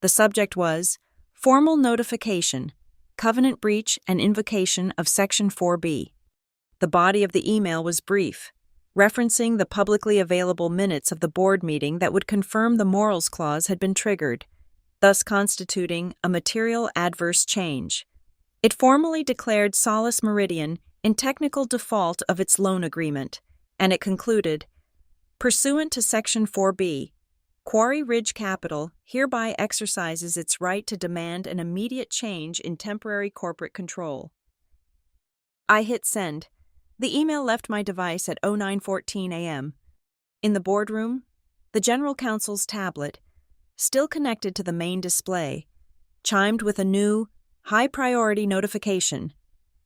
The subject was Formal Notification, Covenant Breach and Invocation of Section 4B. The body of the email was brief, referencing the publicly available minutes of the board meeting that would confirm the morals clause had been triggered, thus constituting a material adverse change. It formally declared Solace Meridian in technical default of its loan agreement, and it concluded, pursuant to Section 4B, Quarry Ridge Capital hereby exercises its right to demand an immediate change in temporary corporate control. I hit send. The email left my device at 09:14 a.m. In the boardroom, the general counsel's tablet, still connected to the main display, chimed with a new, high-priority notification.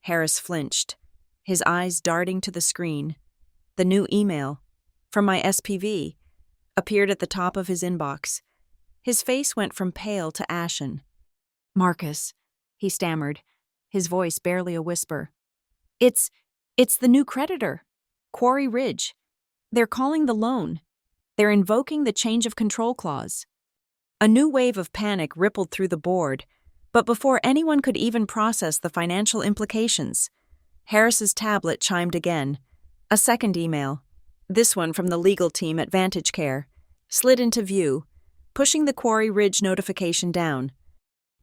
Harris flinched, his eyes darting to the screen. The new email, from my SPV, appeared at the top of his inbox. His face went from pale to ashen. Marcus, he stammered, his voice barely a whisper. It's the new creditor. Quarry Ridge. They're calling the loan. They're invoking the change of control clause. A new wave of panic rippled through the board, but before anyone could even process the financial implications, Harris's tablet chimed again. A second email, this one from the legal team at Vantage Care, slid into view, pushing the Quarry Ridge notification down.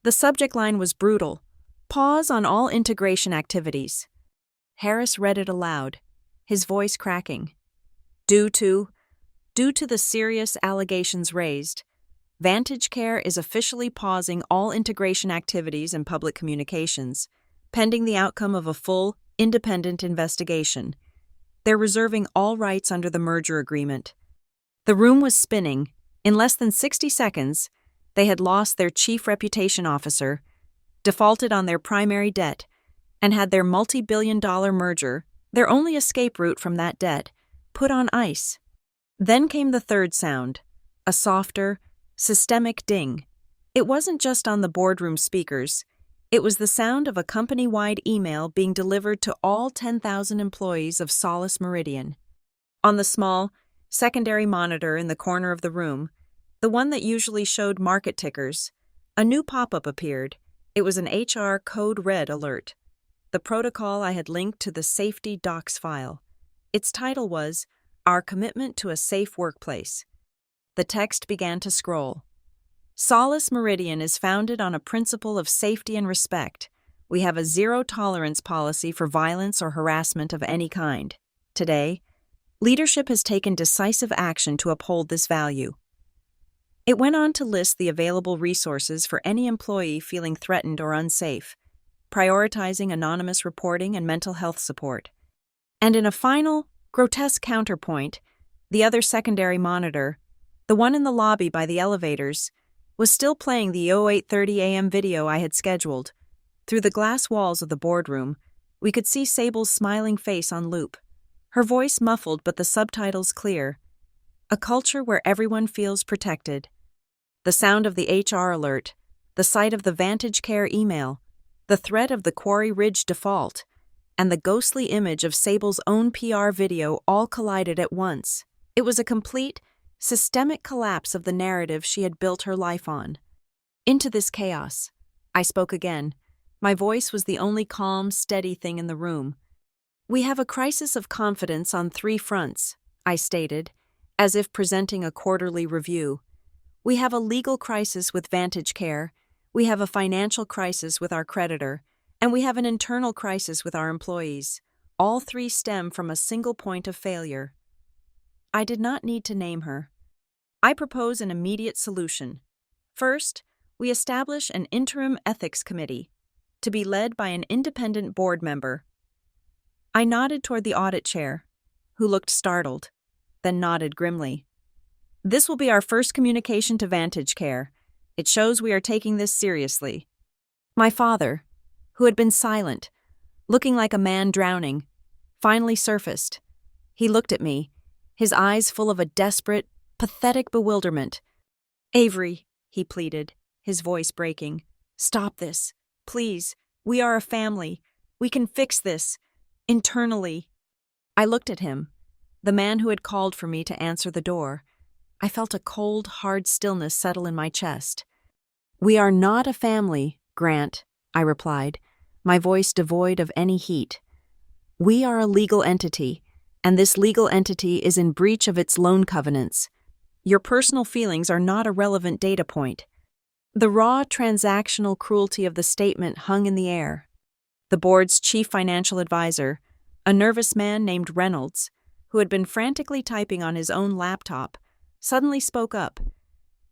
The subject line was brutal. Pause on all integration activities. Harris read it aloud, his voice cracking. Due to the serious allegations raised, Vantage Care is officially pausing all integration activities and public communications, pending the outcome of a full, independent investigation. They're reserving all rights under the merger agreement. The room was spinning. In less than 60 seconds, they had lost their chief reputation officer, defaulted on their primary debt, and had their multi-billion-dollar merger, their only escape route from that debt, put on ice. Then came the third sound, a softer, systemic ding. It wasn't just on the boardroom speakers. It was the sound of a company-wide email being delivered to all 10,000 employees of Solace Meridian. On the small, secondary monitor in the corner of the room, the one that usually showed market tickers, a new pop-up appeared. It was an HR code red alert, the protocol I had linked to the safety docs file. Its title was, Our Commitment to a Safe Workplace. The text began to scroll. Solace Meridian is founded on a principle of safety and respect. We have a zero-tolerance policy for violence or harassment of any kind. Today, leadership has taken decisive action to uphold this value. It went on to list the available resources for any employee feeling threatened or unsafe, prioritizing anonymous reporting and mental health support. And in a final, grotesque counterpoint, the other secondary monitor, the one in the lobby by the elevators, was still playing the 08:30 a.m. video I had scheduled. Through the glass walls of the boardroom, we could see Sable's smiling face on loop, her voice muffled but the subtitles clear. A culture where everyone feels protected. The sound of the HR alert, the sight of the Vantage Care email, the threat of the Quarry Ridge default, and the ghostly image of Sable's own PR video all collided at once. It was a complete, systemic collapse of the narrative she had built her life on. Into this chaos, I spoke again. My voice was the only calm, steady thing in the room. We have a crisis of confidence on 3 fronts, I stated, as if presenting a quarterly review. We have a legal crisis with Vantage Care, we have a financial crisis with our creditor, and we have an internal crisis with our employees. All 3 stem from a single point of failure. I did not need to name her. I propose an immediate solution. First, we establish an interim ethics committee, to be led by an independent board member. I nodded toward the audit chair, who looked startled, then nodded grimly. This will be our first communication to Vantage Care. It shows we are taking this seriously. My father, who had been silent, looking like a man drowning, finally surfaced. He looked at me, his eyes full of a desperate, pathetic bewilderment. Avery, he pleaded, his voice breaking. Stop this. Please. We are a family. We can fix this. Internally. I looked at him, the man who had called for me to answer the door. I felt a cold, hard stillness settle in my chest. We are not a family, Grant, I replied, my voice devoid of any heat. We are a legal entity, and this legal entity is in breach of its loan covenants. Your personal feelings are not a relevant data point. The raw transactional cruelty of the statement hung in the air. The board's chief financial advisor, a nervous man named Reynolds, who had been frantically typing on his own laptop, suddenly spoke up.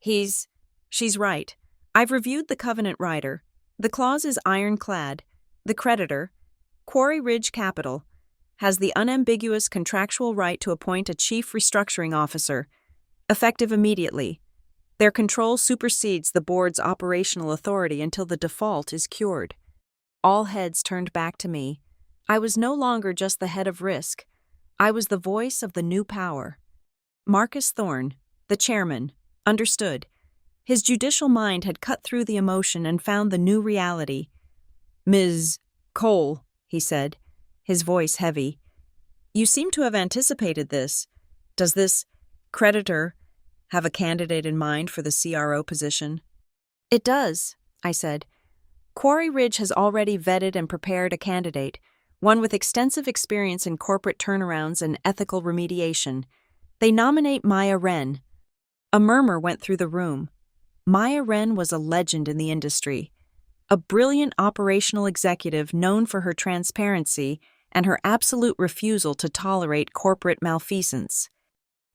She's right. I've reviewed the covenant rider. The clause is ironclad. The creditor, Quarry Ridge Capital, has the unambiguous contractual right to appoint a chief restructuring officer, effective immediately. Their control supersedes the board's operational authority until the default is cured. All heads turned back to me. I was no longer just the head of risk. I was the voice of the new power. Marcus Thorne, the chairman, understood. His judicial mind had cut through the emotion and found the new reality. Ms. Cole, he said, his voice heavy, You seem to have anticipated this. Does this creditor have a candidate in mind for the CRO position? It does, I said. Quarry Ridge has already vetted and prepared a candidate, one with extensive experience in corporate turnarounds and ethical remediation. They nominate Maya Wren. A murmur went through the room. Maya Wren was a legend in the industry, a brilliant operational executive known for her transparency and her absolute refusal to tolerate corporate malfeasance.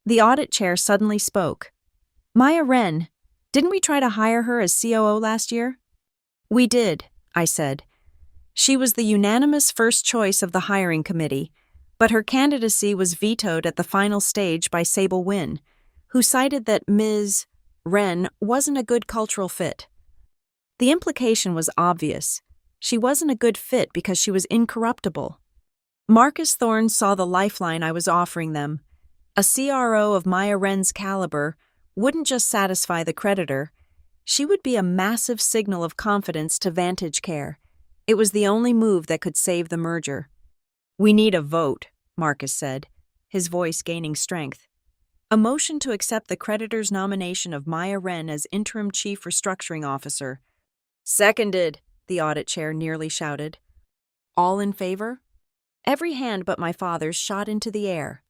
The audit chair suddenly spoke. Maya Wren, didn't we try to hire her as COO last year? We did, I said. She was the unanimous first choice of the hiring committee, but her candidacy was vetoed at the final stage by Sable Wynn, who cited that Ms. Wren wasn't a good cultural fit. The implication was obvious. She wasn't a good fit because she was incorruptible. Marcus Thorne saw the lifeline I was offering them. A CRO of Maya Wren's caliber wouldn't just satisfy the creditor. She would be a massive signal of confidence to Vantage Care. It was the only move that could save the merger. We need a vote, Marcus said, his voice gaining strength. A motion to accept the creditor's nomination of Maya Wren as interim chief restructuring officer. Seconded, the audit chair nearly shouted. All in favor? Every hand but my father's shot into the air.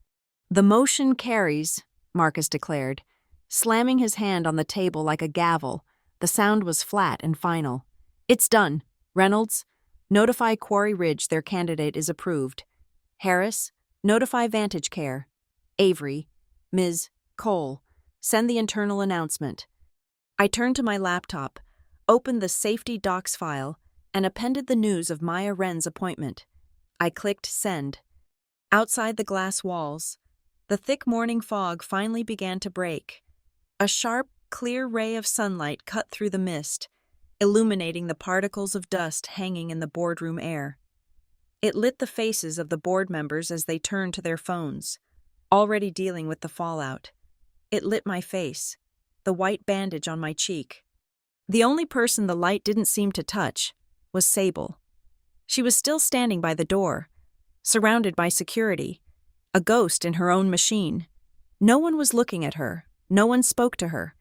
The motion carries, Marcus declared, slamming his hand on the table like a gavel. The sound was flat and final. It's done. Reynolds, notify Quarry Ridge their candidate is approved. Harris, notify Vantage Care. Avery, Ms. Cole, send the internal announcement. I turned to my laptop, opened the safety docs file, and appended the news of Maya Wren's appointment. I clicked send. Outside the glass walls, the thick morning fog finally began to break. A sharp, clear ray of sunlight cut through the mist, illuminating the particles of dust hanging in the boardroom air. It lit the faces of the board members as they turned to their phones, already dealing with the fallout. It lit my face, the white bandage on my cheek. The only person the light didn't seem to touch was Sable. She was still standing by the door, surrounded by security, a ghost in her own machine. No one was looking at her. No one spoke to her.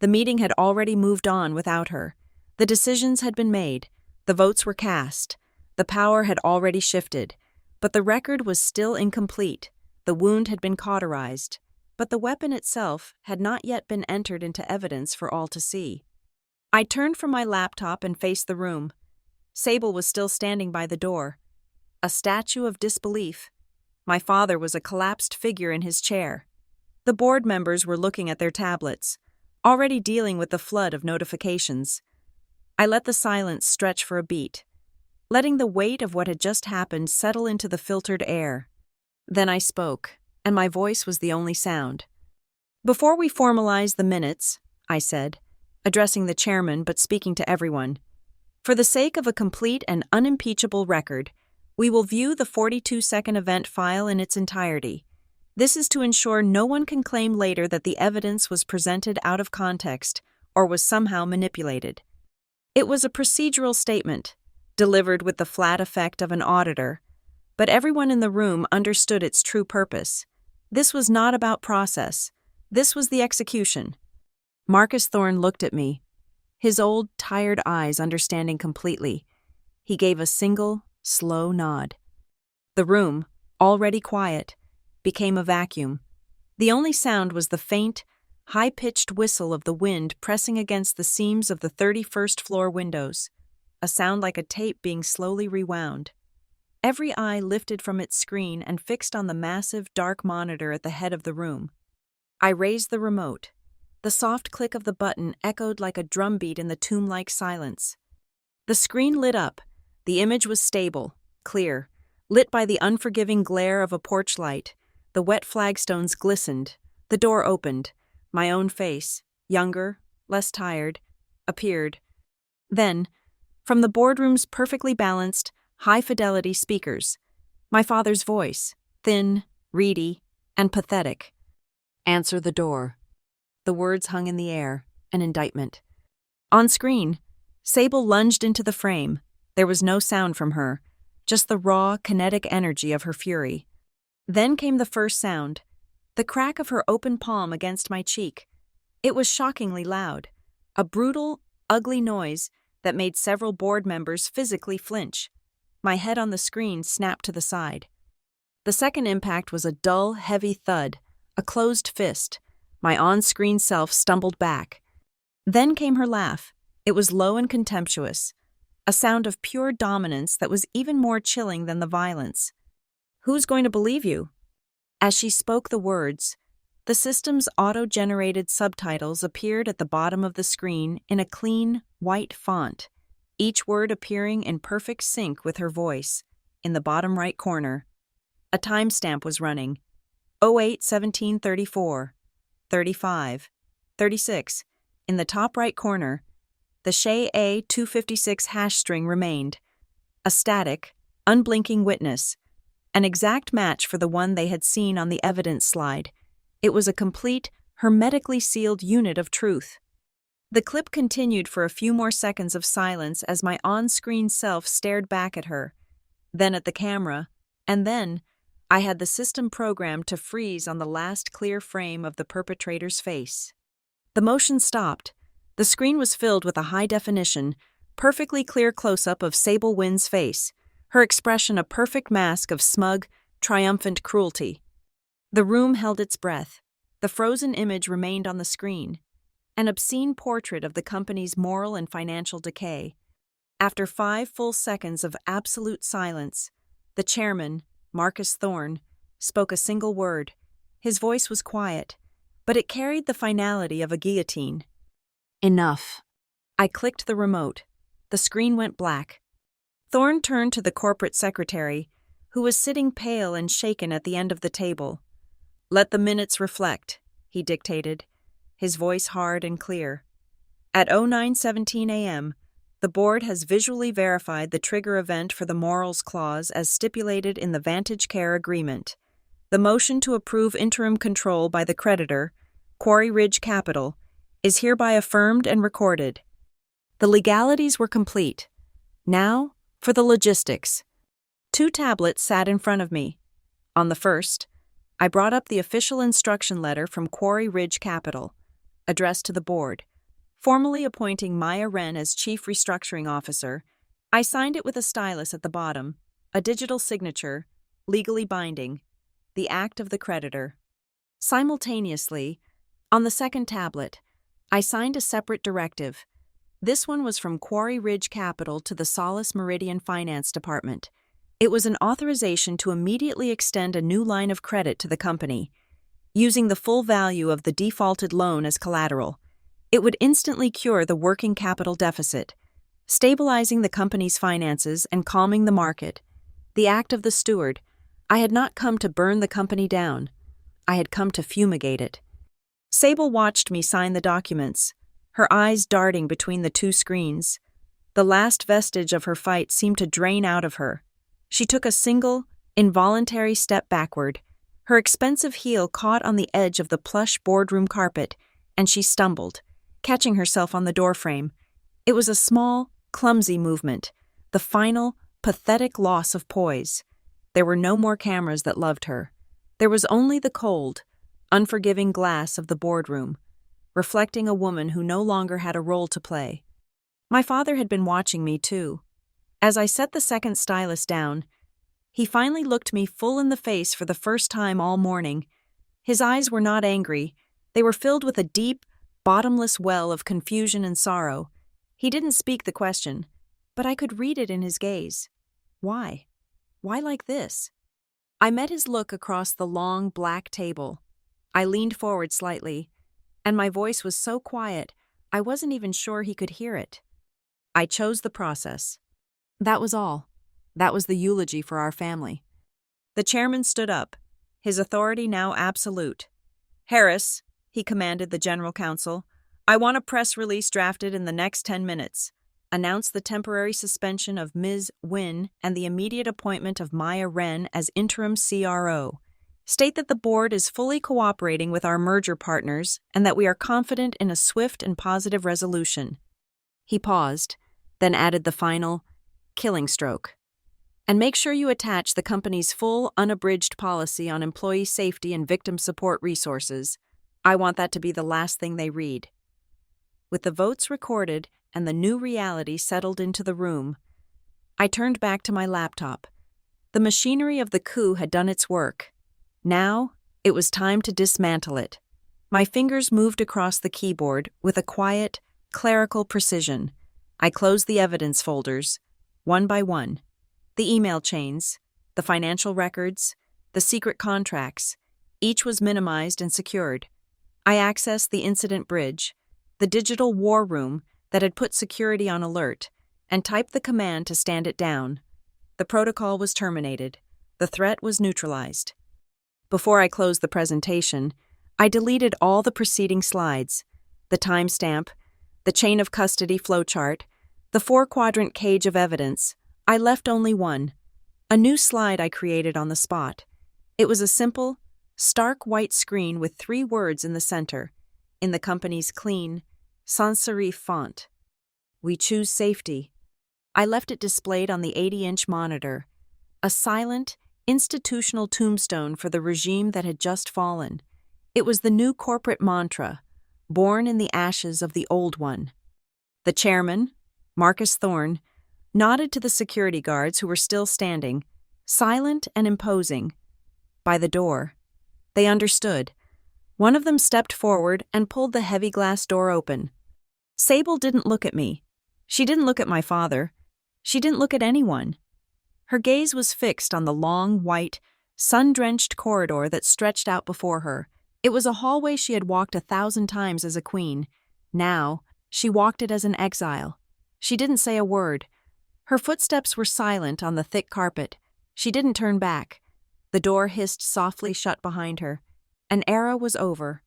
The meeting had already moved on without her. The decisions had been made. The votes were cast. The power had already shifted. But the record was still incomplete. The wound had been cauterized. But the weapon itself had not yet been entered into evidence for all to see. I turned from my laptop and faced the room. Sable was still standing by the door, a statue of disbelief. My father was a collapsed figure in his chair. The board members were looking at their tablets, already dealing with the flood of notifications. I let the silence stretch for a beat, letting the weight of what had just happened settle into the filtered air. Then I spoke, and my voice was the only sound. Before we formalize the minutes, I said, addressing the chairman but speaking to everyone, for the sake of a complete and unimpeachable record, we will view the 42-second event file in its entirety. This is to ensure no one can claim later that the evidence was presented out of context or was somehow manipulated. It was a procedural statement, delivered with the flat effect of an auditor, but everyone in the room understood its true purpose. This was not about process. This was the execution. Marcus Thorne looked at me, his old, tired eyes understanding completely. He gave a single, slow nod. The room, already quiet, became a vacuum. The only sound was the faint, high-pitched whistle of the wind pressing against the seams of the 31st floor windows, a sound like a tape being slowly rewound. Every eye lifted from its screen and fixed on the massive, dark monitor at the head of the room. I raised the remote. The soft click of the button echoed like a drumbeat in the tomb-like silence. The screen lit up. The image was stable, clear, lit by the unforgiving glare of a porch light. The wet flagstones glistened. The door opened. My own face, younger, less tired, appeared. Then, from the boardroom's perfectly balanced, high-fidelity speakers, my father's voice, thin, reedy, and pathetic. Answer the door. The words hung in the air, an indictment. On screen, Sable lunged into the frame. There was no sound from her, just the raw, kinetic energy of her fury. Then came the first sound, the crack of her open palm against my cheek. It was shockingly loud, a brutal, ugly noise that made several board members physically flinch. My head on the screen snapped to the side. The second impact was a dull, heavy thud, a closed fist. My on-screen self stumbled back. Then came her laugh. It was low and contemptuous, a sound of pure dominance that was even more chilling than the violence. "Who's going to believe you?" As she spoke the words, the system's auto-generated subtitles appeared at the bottom of the screen in a clean, white font, each word appearing in perfect sync with her voice. In the bottom right corner, a timestamp was running: 08-17-34, 35, 36. In the top right corner, the SHE A256 hash string remained, a static, unblinking witness, an exact match for the one they had seen on the evidence slide. It was a complete, hermetically sealed unit of truth. The clip continued for a few more seconds of silence as my on-screen self stared back at her, then at the camera, and then I had the system programmed to freeze on the last clear frame of the perpetrator's face. The motion stopped. The screen was filled with a high-definition, perfectly clear close-up of Sable Wynn's face, her expression a perfect mask of smug, triumphant cruelty. The room held its breath. The frozen image remained on the screen, an obscene portrait of the company's moral and financial decay. After 5 full seconds of absolute silence, the chairman, Marcus Thorne, spoke a single word. His voice was quiet, but it carried the finality of a guillotine. "Enough." I clicked the remote. The screen went black. Thorne turned to the corporate secretary, who was sitting pale and shaken at the end of the table. "Let the minutes reflect," he dictated, his voice hard and clear. "At 09:17 a.m., the board has visually verified the trigger event for the morals clause as stipulated in the Vantage Care Agreement. The motion to approve interim control by the creditor, Quarry Ridge Capital, is hereby affirmed and recorded." The legalities were complete. Now, for the logistics. 2 tablets sat in front of me. On the first, I brought up the official instruction letter from Quarry Ridge Capital, addressed to the board. Formally appointing Maya Wren as Chief Restructuring Officer, I signed it with a stylus at the bottom, a digital signature, legally binding, the act of the creditor. Simultaneously, on the second tablet, I signed a separate directive. This one was from Quarry Ridge Capital to the Solace Meridian Finance Department. It was an authorization to immediately extend a new line of credit to the company, using the full value of the defaulted loan as collateral. It would instantly cure the working capital deficit, stabilizing the company's finances and calming the market. The act of the steward. I had not come to burn the company down. I had come to fumigate it. Sable watched me sign the documents, her eyes darting between the 2 screens. The last vestige of her fight seemed to drain out of her. She took a single, involuntary step backward. Her expensive heel caught on the edge of the plush boardroom carpet, and she stumbled, catching herself on the doorframe. It was a small, clumsy movement, the final, pathetic loss of poise. There were no more cameras that loved her. There was only the cold, unforgiving glass of the boardroom, reflecting a woman who no longer had a role to play. My father had been watching me, too. As I set the second stylus down, he finally looked me full in the face for the first time all morning. His eyes were not angry. They were filled with a deep, bottomless well of confusion and sorrow. He didn't speak the question, but I could read it in his gaze. Why? Why like this? I met his look across the long, black table. I leaned forward slightly, and my voice was so quiet, I wasn't even sure he could hear it. I chose the process. That was all. That was the eulogy for our family. The chairman stood up, his authority now absolute. "Harris," he commanded the general counsel, "I want a press release drafted in the next 10 minutes. Announce the temporary suspension of Ms. Wynn and the immediate appointment of Maya Wren as interim CRO. State that the board is fully cooperating with our merger partners and that we are confident in a swift and positive resolution." He paused, then added the final, killing stroke. And make sure you attach the company's full, unabridged policy on employee safety and victim support resources. I want that to be the last thing they read." With the votes recorded and the new reality settled into the room, I turned back to my laptop. The machinery of the coup had done its work. Now, it was time to dismantle it. My fingers moved across the keyboard with a quiet, clerical precision. I closed the evidence folders, one by one. The email chains, the financial records, the secret contracts, each was minimized and secured. I accessed the incident bridge, the digital war room that had put security on alert, and typed the command to stand it down. The protocol was terminated. The threat was neutralized. Before I closed the presentation, I deleted all the preceding slides, the timestamp, the chain of custody flowchart, the 4-quadrant cage of evidence. I left only one, a new slide I created on the spot. It was a simple, stark white screen with 3 words in the center, in the company's clean, sans serif font. "We choose safety." I left it displayed on the 80-inch monitor, a silent, institutional tombstone for the regime that had just fallen. It was the new corporate mantra, born in the ashes of the old one. The chairman, Marcus Thorne, nodded to the security guards who were still standing, silent and imposing, by the door. They understood. One of them stepped forward and pulled the heavy glass door open. Sable didn't look at me. She didn't look at my father. She didn't look at anyone. Her gaze was fixed on the long, white, sun-drenched corridor that stretched out before her. It was a hallway she had walked 1,000 times as a queen. Now, she walked it as an exile. She didn't say a word. Her footsteps were silent on the thick carpet. She didn't turn back. The door hissed softly shut behind her. An era was over.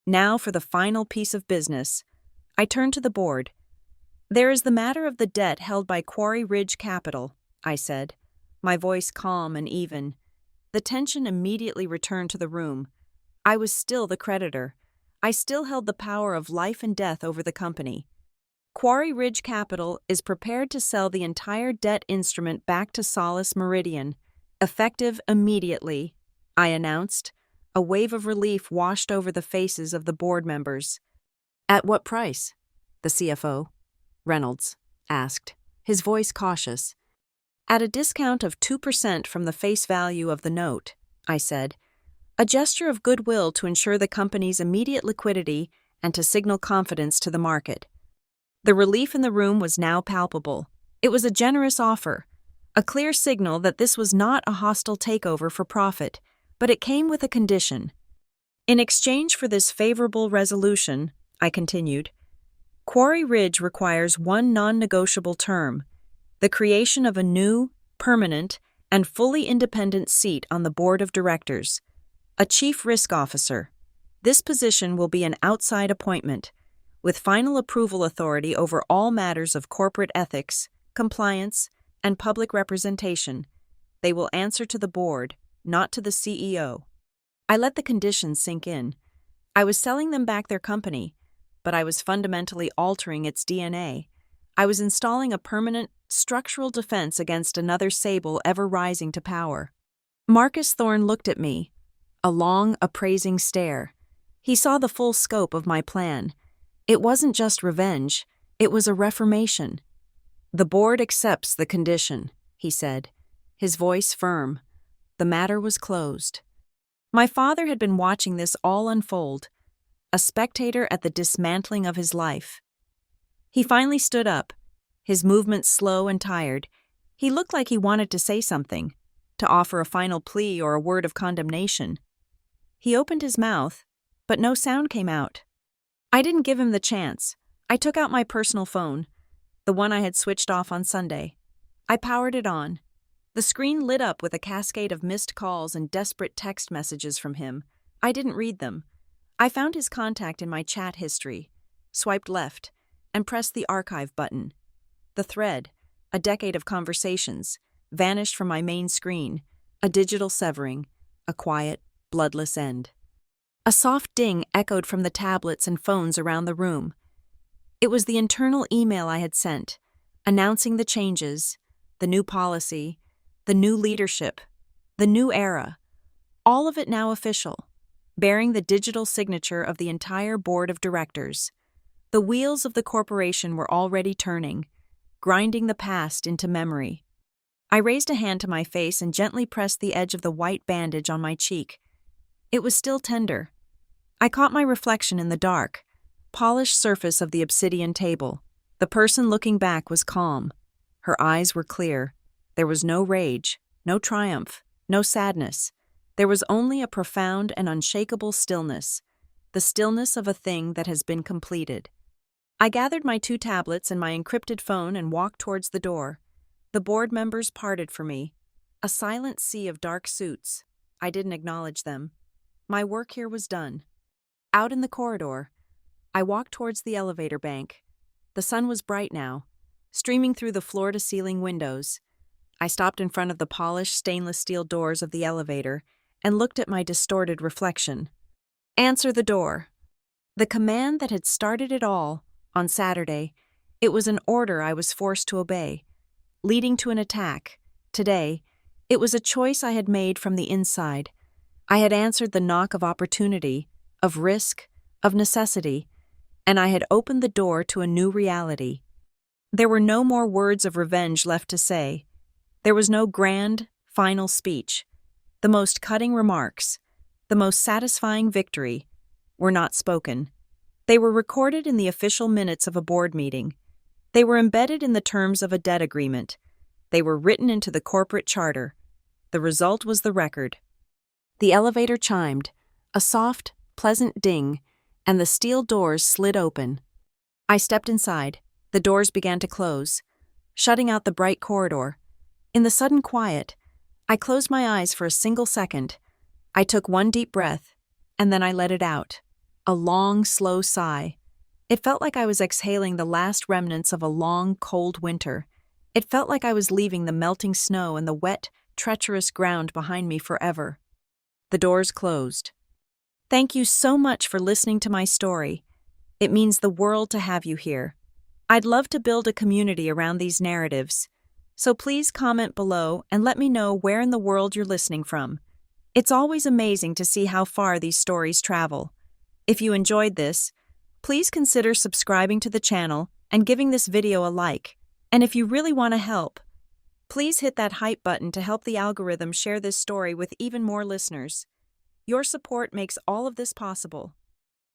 Now for the final piece of business. I turned to the board. "There is the matter of the debt held by Quarry Ridge Capital," I said, my voice calm and even. The tension immediately returned to the room. I was still the creditor. I still held the power of life and death over the company. Quarry Ridge Capital is prepared to sell the entire debt instrument back to Solace Meridian, effective immediately, I announced. A wave of relief washed over the faces of the board members. "At what price?" the CFO, Reynolds, asked, his voice cautious. "At a discount of 2% from the face value of the note," I said, a gesture of goodwill to ensure the company's immediate liquidity and to signal confidence to the market. The relief in the room was now palpable. It was a generous offer, a clear signal that this was not a hostile takeover for profit, but it came with a condition. "In exchange for this favorable resolution," I continued, "Quarry Ridge requires one non-negotiable term, the creation of a new, permanent, and fully independent seat on the board of directors, a chief risk officer. This position will be an outside appointment, with final approval authority over all matters of corporate ethics, compliance, and public representation. They will answer to the board, not to the CEO." I let the conditions sink in. I was selling them back their company, but I was fundamentally altering its DNA. I was installing a permanent, structural defense against another Sable ever rising to power. Marcus Thorne looked at me, a long, appraising stare. He saw the full scope of my plan. It wasn't just revenge, it was a reformation. "The board accepts the condition," he said, his voice firm. The matter was closed. My father had been watching this all unfold, a spectator at the dismantling of his life. He finally stood up, his movements slow and tired. He looked like he wanted to say something, to offer a final plea or a word of condemnation. He opened his mouth, but no sound came out. I didn't give him the chance. I took out my personal phone, the one I had switched off on Sunday. I powered it on. The screen lit up with a cascade of missed calls and desperate text messages from him. I didn't read them. I found his contact in my chat history, swiped left, and pressed the archive button. The thread, a decade of conversations, vanished from my main screen, a digital severing, a quiet, bloodless end. A soft ding echoed from the tablets and phones around the room. It was the internal email I had sent, announcing the changes, the new policy, the new leadership, the new era, all of it now official, bearing the digital signature of the entire board of directors. The wheels of the corporation were already turning, grinding the past into memory. I raised a hand to my face and gently pressed the edge of the white bandage on my cheek. It was still tender. I caught my reflection in the dark, polished surface of the obsidian table. The person looking back was calm. Her eyes were clear. There was no rage, no triumph, no sadness. There was only a profound and unshakable stillness, the stillness of a thing that has been completed. I gathered my 2 tablets and my encrypted phone and walked towards the door. The board members parted for me. A silent sea of dark suits. I didn't acknowledge them. My work here was done. Out in the corridor, I walked towards the elevator bank. The sun was bright now, streaming through the floor-to-ceiling windows. I stopped in front of the polished stainless steel doors of the elevator and looked at my distorted reflection. Answer the door. The command that had started it all, on Saturday, it was an order I was forced to obey, leading to an attack. Today, it was a choice I had made from the inside. I had answered the knock of opportunity, of risk, of necessity, and I had opened the door to a new reality. There were no more words of revenge left to say. There was no grand, final speech. The most cutting remarks, the most satisfying victory, were not spoken. They were recorded in the official minutes of a board meeting. They were embedded in the terms of a debt agreement. They were written into the corporate charter. The result was the record. The elevator chimed, a soft, pleasant ding, and the steel doors slid open. I stepped inside. The doors began to close, shutting out the bright corridor. In the sudden quiet, I closed my eyes for a single second. I took one deep breath, and then I let it out. A long, slow sigh. It felt like I was exhaling the last remnants of a long, cold winter. It felt like I was leaving the melting snow and the wet, treacherous ground behind me forever. The doors closed. Thank you so much for listening to my story. It means the world to have you here. I'd love to build a community around these narratives. So please comment below and let me know where in the world you're listening from. It's always amazing to see how far these stories travel. If you enjoyed this, please consider subscribing to the channel and giving this video a like. And if you really want to help, please hit that hype button to help the algorithm share this story with even more listeners. Your support makes all of this possible.